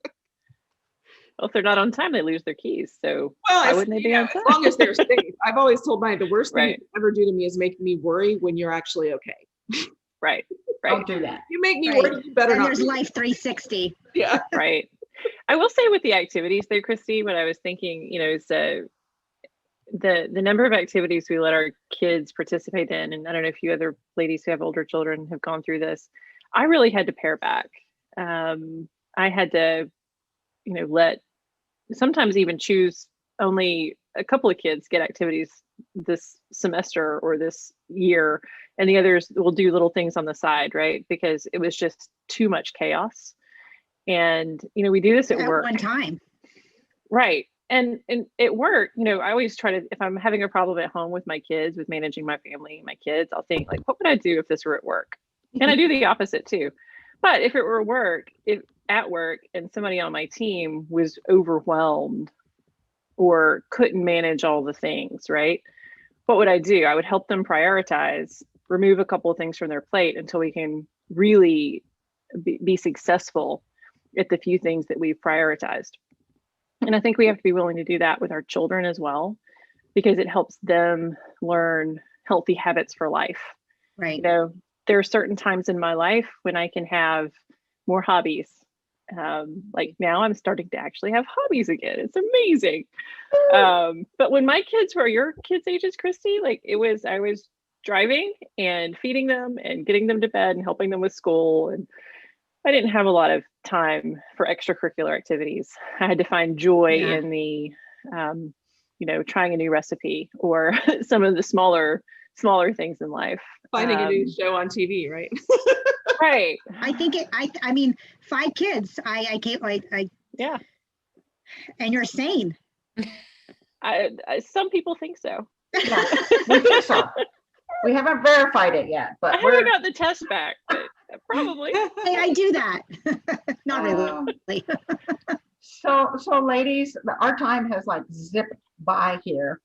if they're not on time, they lose their keys. So why wouldn't they be on time? As long as they're safe. I've always told the worst thing you can ever do to me is make me worry when you're actually okay. Right. Don't do that. You make me worry, you better and not. There's Life 360. Yeah. Right. I will say with the activities there, Christy, what I was thinking, you know, is the number of activities we let our kids participate in, and I don't know if you other ladies who have older children have gone through this. I really had to pare back. I had to, you know, let sometimes even choose only a couple of kids get activities this semester or this year, and the others will do little things on the side, right? Because it was just too much chaos. And, you know, we do this at work. One time. Right. And at work, you know, I always try to, if I'm having a problem at home with my kids, with managing my family, my kids, I'll think like, what would I do if this were at work? And I do the opposite too. But if it were at work and somebody on my team was overwhelmed or couldn't manage all the things, right? What would I do? I would help them prioritize, remove a couple of things from their plate until we can really be successful at the few things that we've prioritized. And I think we have to be willing to do that with our children as well, because it helps them learn healthy habits for life. Right. You know, there are certain times in my life when I can have more hobbies. Like now I'm starting to actually have hobbies again. It's amazing. But when my kids were your kids' ages, Christy, like I was driving and feeding them and getting them to bed and helping them with school. And I didn't have a lot of time for extracurricular activities. I had to find joy in the, you know, trying a new recipe or some of the smaller things in life. Finding a new show on TV, right? Right. I mean, 5 kids. I can't yeah. And you're sane. Some people think so. Yeah, we think so. We haven't verified it yet, but I haven't got the test back, but probably. Hey, I do that. Not really. So ladies, our time has like zipped by here.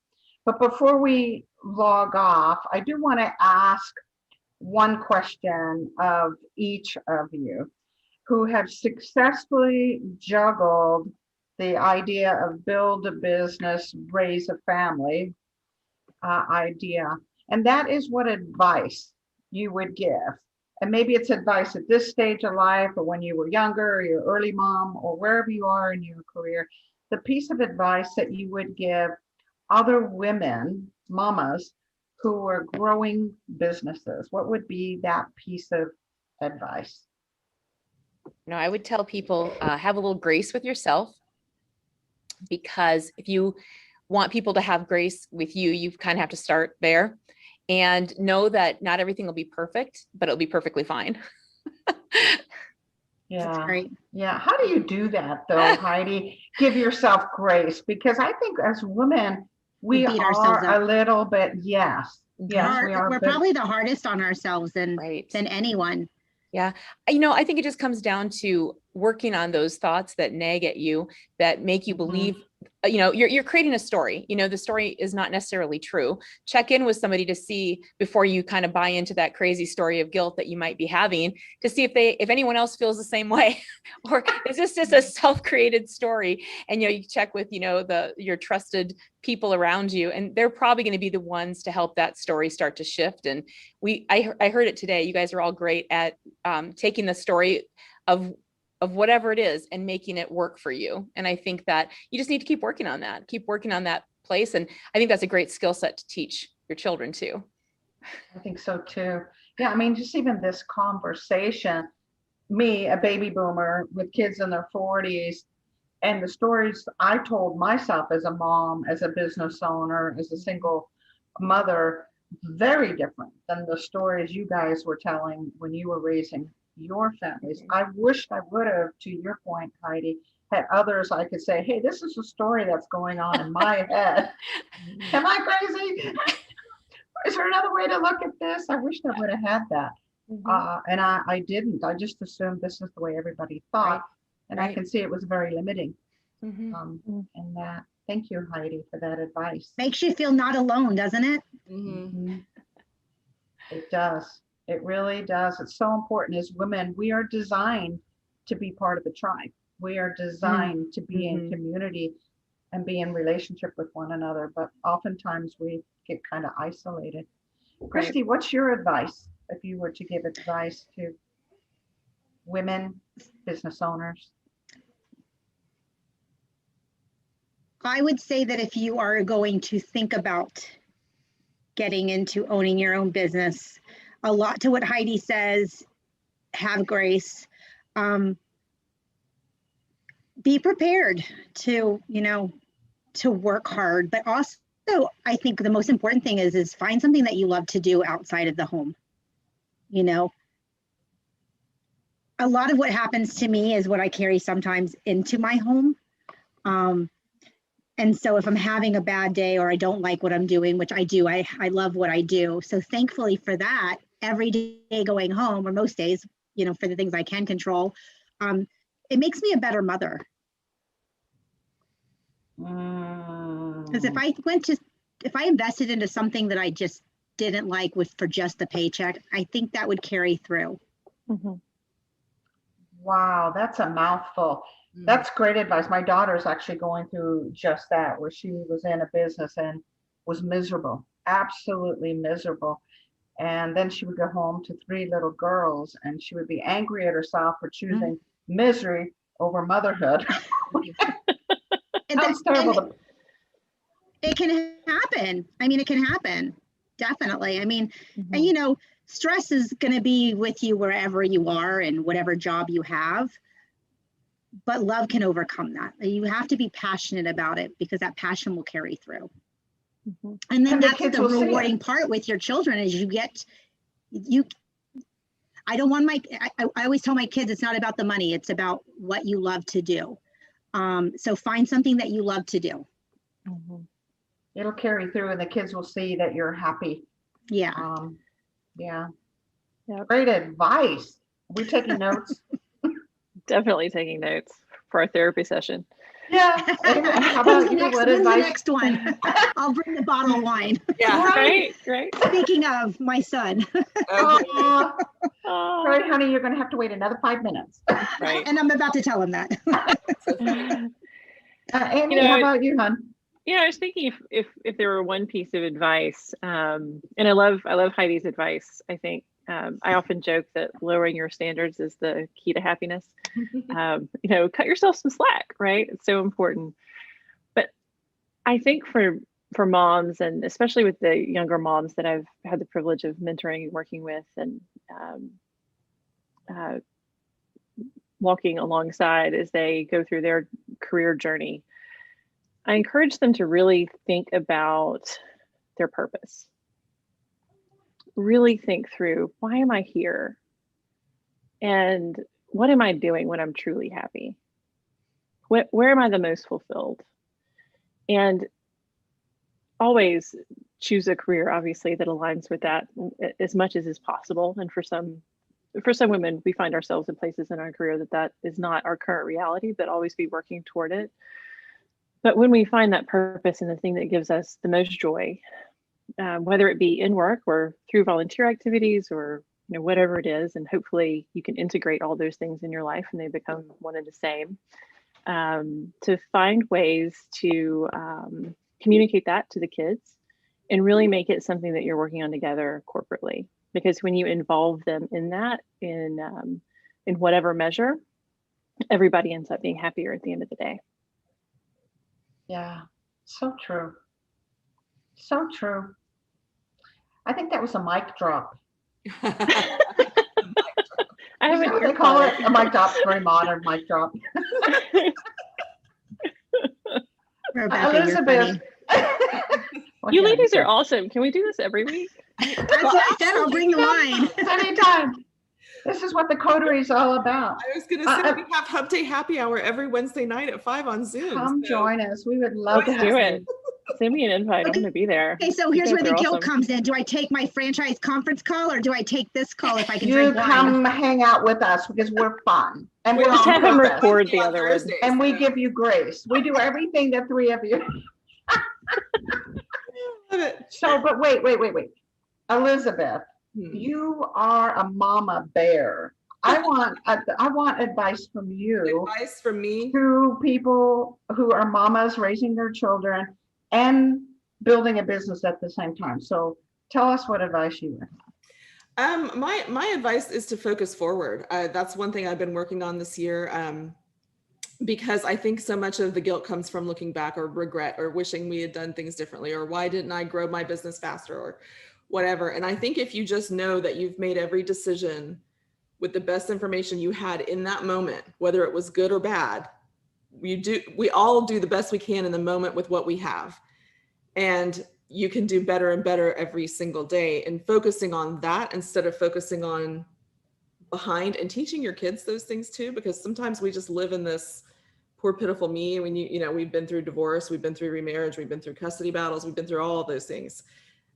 But before we log off, I do want to ask one question of each of you who have successfully juggled the idea of build a business, raise a family idea. And that is what advice you would give. And maybe it's advice at this stage of life or when you were younger or your early mom or wherever you are in your career, the piece of advice that you would give other women, mamas, who are growing businesses. What would be that piece of advice? No, I would tell people, have a little grace with yourself, because if you want people to have grace with you, you kind of have to start there and know that not everything will be perfect, but it'll be perfectly fine. Yeah. That's great. Yeah. How do you do that though, Heidi? Give yourself grace, because I think as women, we beat ourselves are up. a little bit, yes, we are. We're probably the hardest on ourselves than anyone. Yeah. You know, I think it just comes down to working on those thoughts that nag at you, that make you believe, you know, you're creating a story. You know, the story is not necessarily true. Check in with somebody to see, before you kind of buy into that crazy story of guilt that you might be having, to see if anyone else feels the same way, or is this just a self-created story? And, you know, you check with, you know, your trusted people around you, and they're probably going to be the ones to help that story start to shift. And I heard it today. You guys are all great at taking the story of whatever it is and making it work for you. And I think that you just need to keep working on that place. And I think that's a great skill set to teach your children too. I think so too. Yeah. I mean, just even this conversation, me, a baby boomer with kids in their 40s, and the stories I told myself as a mom, as a business owner, as a single mother, very different than the stories you guys were telling when you were raising your families. I wished I would have, to your point, Heidi, had others I could say, hey, this is a story that's going on in my head. Am I crazy? Is there another way to look at this? I wished I would have had that. And I didn't. I just assumed this is the way everybody thought. Right. And I can see it was very limiting. And that, thank you, Heidi, for that advice. Makes you feel not alone, doesn't it? It does. It really does. It's so important. As women, we are designed to be part of the tribe. We are designed to be in community and be in relationship with one another. But oftentimes we get kind of isolated. Christy, what's your advice if you were to give advice to women, business owners? I would say that if you are going to think about getting into owning your own business, a lot to what Heidi says, have grace. Be prepared to, to work hard, but also I think the most important thing is find something that you love to do outside of the home. A lot of what happens to me is what I carry sometimes into my home. And so if I'm having a bad day or I don't like what I'm doing, which I do, I love what I do. So thankfully for that, every day going home, or most days, for the things I can control, it makes me a better mother. Because if I invested into something that I just didn't like for just the paycheck, I think that would carry through. Mm-hmm. Wow, that's a mouthful. That's great advice. My daughter's actually going through just that, where she was in a business and was miserable, absolutely miserable. And then she would go home to 3 little girls and she would be angry at herself for choosing misery over motherhood. And Sounds terrible. It can happen. I mean, it can happen. Definitely. I mean, and stress is going to be with you wherever you are and whatever job you have. But love can overcome that. You have to be passionate about it because that passion will carry through. And then that's the rewarding part with your children is I don't want I always tell my kids, it's not about the money. It's about what you love to do. So find something that you love to do. It'll carry through and the kids will see that you're happy. Yeah. Yeah. Great advice. Are we taking notes? Definitely taking notes for our therapy session. Yeah. How about you? What When's the advice? next one? I'll bring the bottle of wine. Yeah. Right. Speaking of my son. Oh, right, honey, you're going to have to wait another 5 minutes. Right. And I'm about to tell him that. Amy, how about you, hon? I was thinking if there were one piece of advice, and I love Heidi's advice. I think I often joke that lowering your standards is the key to happiness. Cut yourself some slack, right? It's so important. But I think for moms, and especially with the younger moms that I've had the privilege of mentoring and working with and walking alongside as they go through their career journey, I encourage them to really think about their purpose. Really think through, why am I here? And what am I doing when I'm truly happy? Where am I the most fulfilled? And always choose a career, obviously, that aligns with that as much as is possible. And for some women, we find ourselves in places in our career that is not our current reality, but always be working toward it. But when we find that purpose and the thing that gives us the most joy, whether it be in work or through volunteer activities or whatever it is, and hopefully you can integrate all those things in your life and they become one and the same, to find ways to communicate that to the kids and really make it something that you're working on together corporately. Because when you involve them in that, in whatever measure, everybody ends up being happier at the end of the day. Yeah, so true. So true. I think that was a mic drop. I haven't What they call it a mic drop, very modern mic drop. Rebecca, Elizabeth. You ladies are awesome. Can we do this every week? That's what I said. I'll bring the wine. Anytime. This is what the Coterie is all about. I was going to say we have Hump Day Happy Hour every Wednesday night at 5 on Zoom. Come join us. We would love to Let's do it. Send me an invite. I'm going to be there. Okay, so here's where the guilt comes in. Do I take my franchise conference call or do I take this call if I can drink wine? You come hang out with us because we're fun. And we're just have them purpose. record the other one. And we give you grace. We do everything, the 3 of you. Love it. So, but wait. Elizabeth, you are a mama bear. I want advice from you. Advice from me to people who are mamas raising their children and building a business at the same time. So tell us what advice you have. My advice is to focus forward. That's one thing I've been working on this year. because I think so much of the guilt comes from looking back or regret or wishing we had done things differently, or why didn't I grow my business faster or whatever. And I think if you just know that you've made every decision with the best information you had in that moment, whether it was good or bad, we all do the best we can in the moment with what we have. And you can do better and better every single day, and focusing on that instead of focusing on behind, and teaching your kids those things too, because sometimes we just live in this poor pitiful me. When we've been through divorce, we've been through remarriage, we've been through custody battles, we've been through all of those things.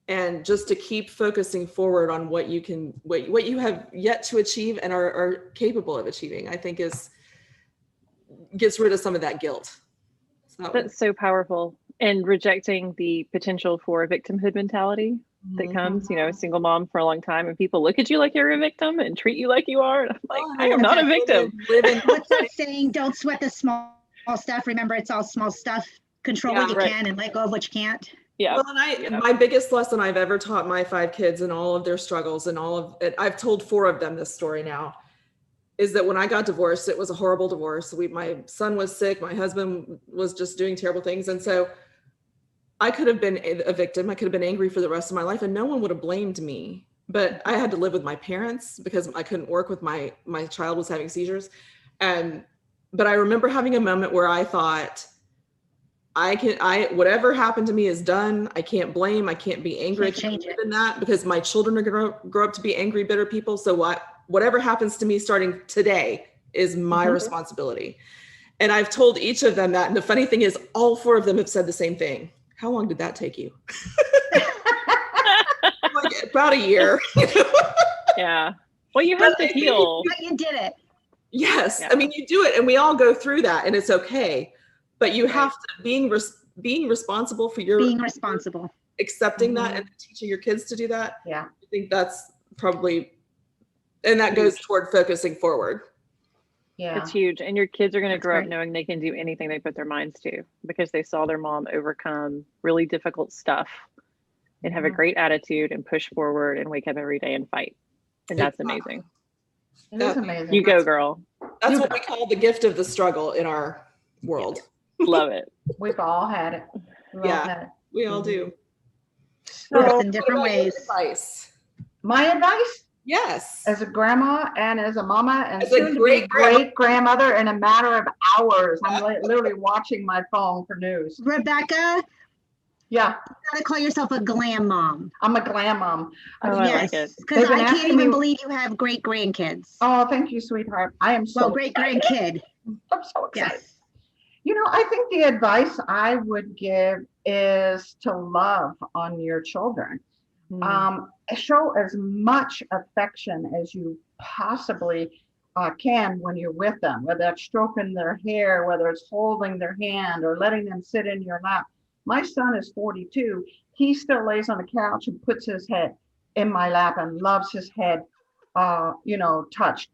And just to keep focusing forward on what you have yet to achieve and are capable of achieving, I think gets rid of some of that guilt. That's so powerful. And rejecting the potential for a victimhood mentality that comes, a single mom for a long time, and people look at you like you're a victim and treat you like you are. And I'm like, I am not a victim. What's that saying? Don't sweat the small stuff. Remember, it's all small stuff. Control what you can and let go of what you can't. Yeah. Well, and my biggest lesson I've ever taught my 5 kids and all of their struggles and all of it, I've told 4 of them this story now, is that when I got divorced, it was a horrible divorce. My son was sick. My husband was just doing terrible things. And so I could have been a victim. I could have been angry for the rest of my life and no one would have blamed me. But I had to live with my parents because I couldn't work with my child was having seizures. But I remember having a moment where I thought, whatever happened to me is done. I can't blame. I can't be angry. I can't live in that because my children are going to grow up to be angry, bitter people. So whatever happens to me starting today is my responsibility. And I've told each of them that. And the funny thing is, all 4 of them have said the same thing. How long did that take you? Like, about a year. Yeah. Well, you have to heal. But you did it. Yes. Yeah. I mean, you do it, and we all go through that, and it's okay. But you have to being responsible for being responsible, accepting that, and teaching your kids to do that. Yeah. I think that's probably, and that goes toward focusing forward. Yeah. It's huge. And your kids are going to grow up great. knowing they can do anything they put their minds to because they saw their mom overcome really difficult stuff and have a great attitude and push forward and wake up every day and fight. And that's amazing. It is amazing. You go, girl. That's what we call the gift of the struggle in our world. Love it. We've all had it. We all do. So, in different ways. Advice. my advice Yes. as a grandma and as a mama and As a soon to be great grandmother in a matter of hours. I'm literally watching my phone for news. Rebecca, Yeah, you gotta call yourself a glam mom. I'm a glam mom. Oh, I like it. Because They've been I can't asking even me- believe you have great grandkids. Oh, thank you, sweetheart. I am so Well, great excited. grandkid. I'm so excited. Yes. You know, I think the advice I would give is to love on your children. Show as much affection as you possibly can when you're with them, whether that's stroking their hair, whether it's holding their hand or letting them sit in your lap. My son is 42. He still lays on the couch and puts his head in my lap and loves his head, touched.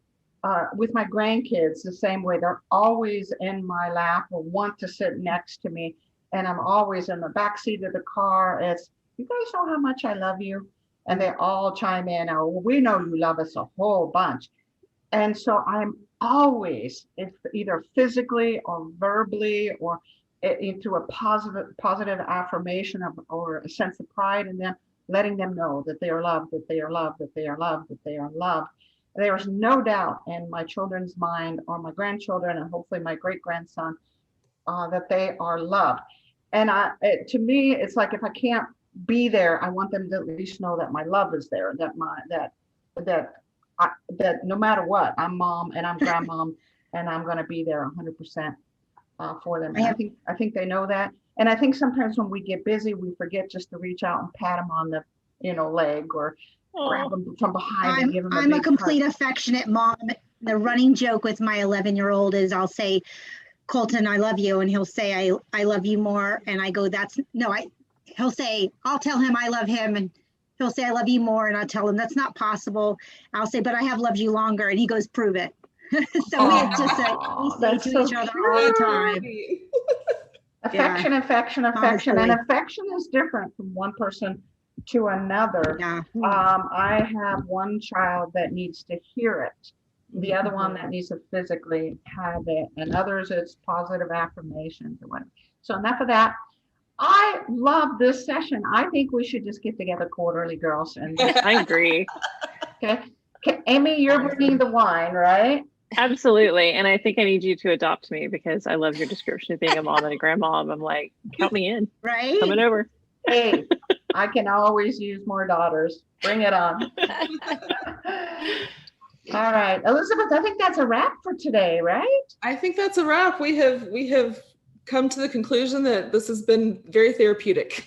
With my grandkids, the same way. They're always in my lap or want to sit next to me. And I'm always in the back seat of the car. It's, you guys know how much I love you? And they all chime in. Oh, we know you love us a whole bunch. And so I'm always, either physically or verbally or into a positive affirmation or a sense of pride in them, letting them know that they are loved, that they are loved, that they are loved, that they are loved. There is no doubt in my children's mind or my grandchildren and hopefully my great grandson that they are loved. And to me, it's like if I can't be there, I want them to at least know that my love is there. That no matter what, I'm mom and I'm grandmom, and I'm going to be there 100% for them. And I think they know that. And I think sometimes when we get busy, we forget just to reach out and pat them on the leg or grab them from behind and give them I'm a big complete hug. affectionate mom. The running joke with my 11-year-old is I'll say, Colton, I love you. And he'll say, I love you more. And I go, he'll say, I'll tell him I love him. And he'll say, I love you more. And I'll tell him that's not possible. I'll say, but I have loved you longer. And he goes, prove it. So we have just we say to each other all the time. Affection. Honestly. And affection is different from one person to another. Yeah. I have one child that needs to hear it the other one that needs to physically have it, and others it's positive affirmations or whatever. So enough of that. I love this session. I think we should just get together quarterly, girls. And I agree. okay, Amy, you're bringing the wine, right? Absolutely. And I think I need you to adopt me because I love your description of being a mom and a grandmom. I'm like, count me in. Right? Coming over. Hey, I can always use more daughters. Bring it on. All right, Elizabeth, I think that's a wrap for today, right? I think that's a wrap. We have come to the conclusion that this has been very therapeutic.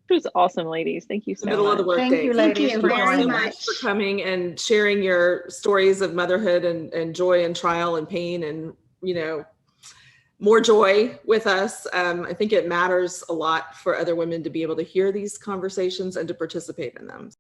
It was awesome, ladies. Thank you so Middle of the much. workday. Thank you, ladies. you for very joining much. us. For coming and sharing your stories of motherhood and joy and trial and pain and, more joy with us. I think it matters a lot for other women to be able to hear these conversations and to participate in them.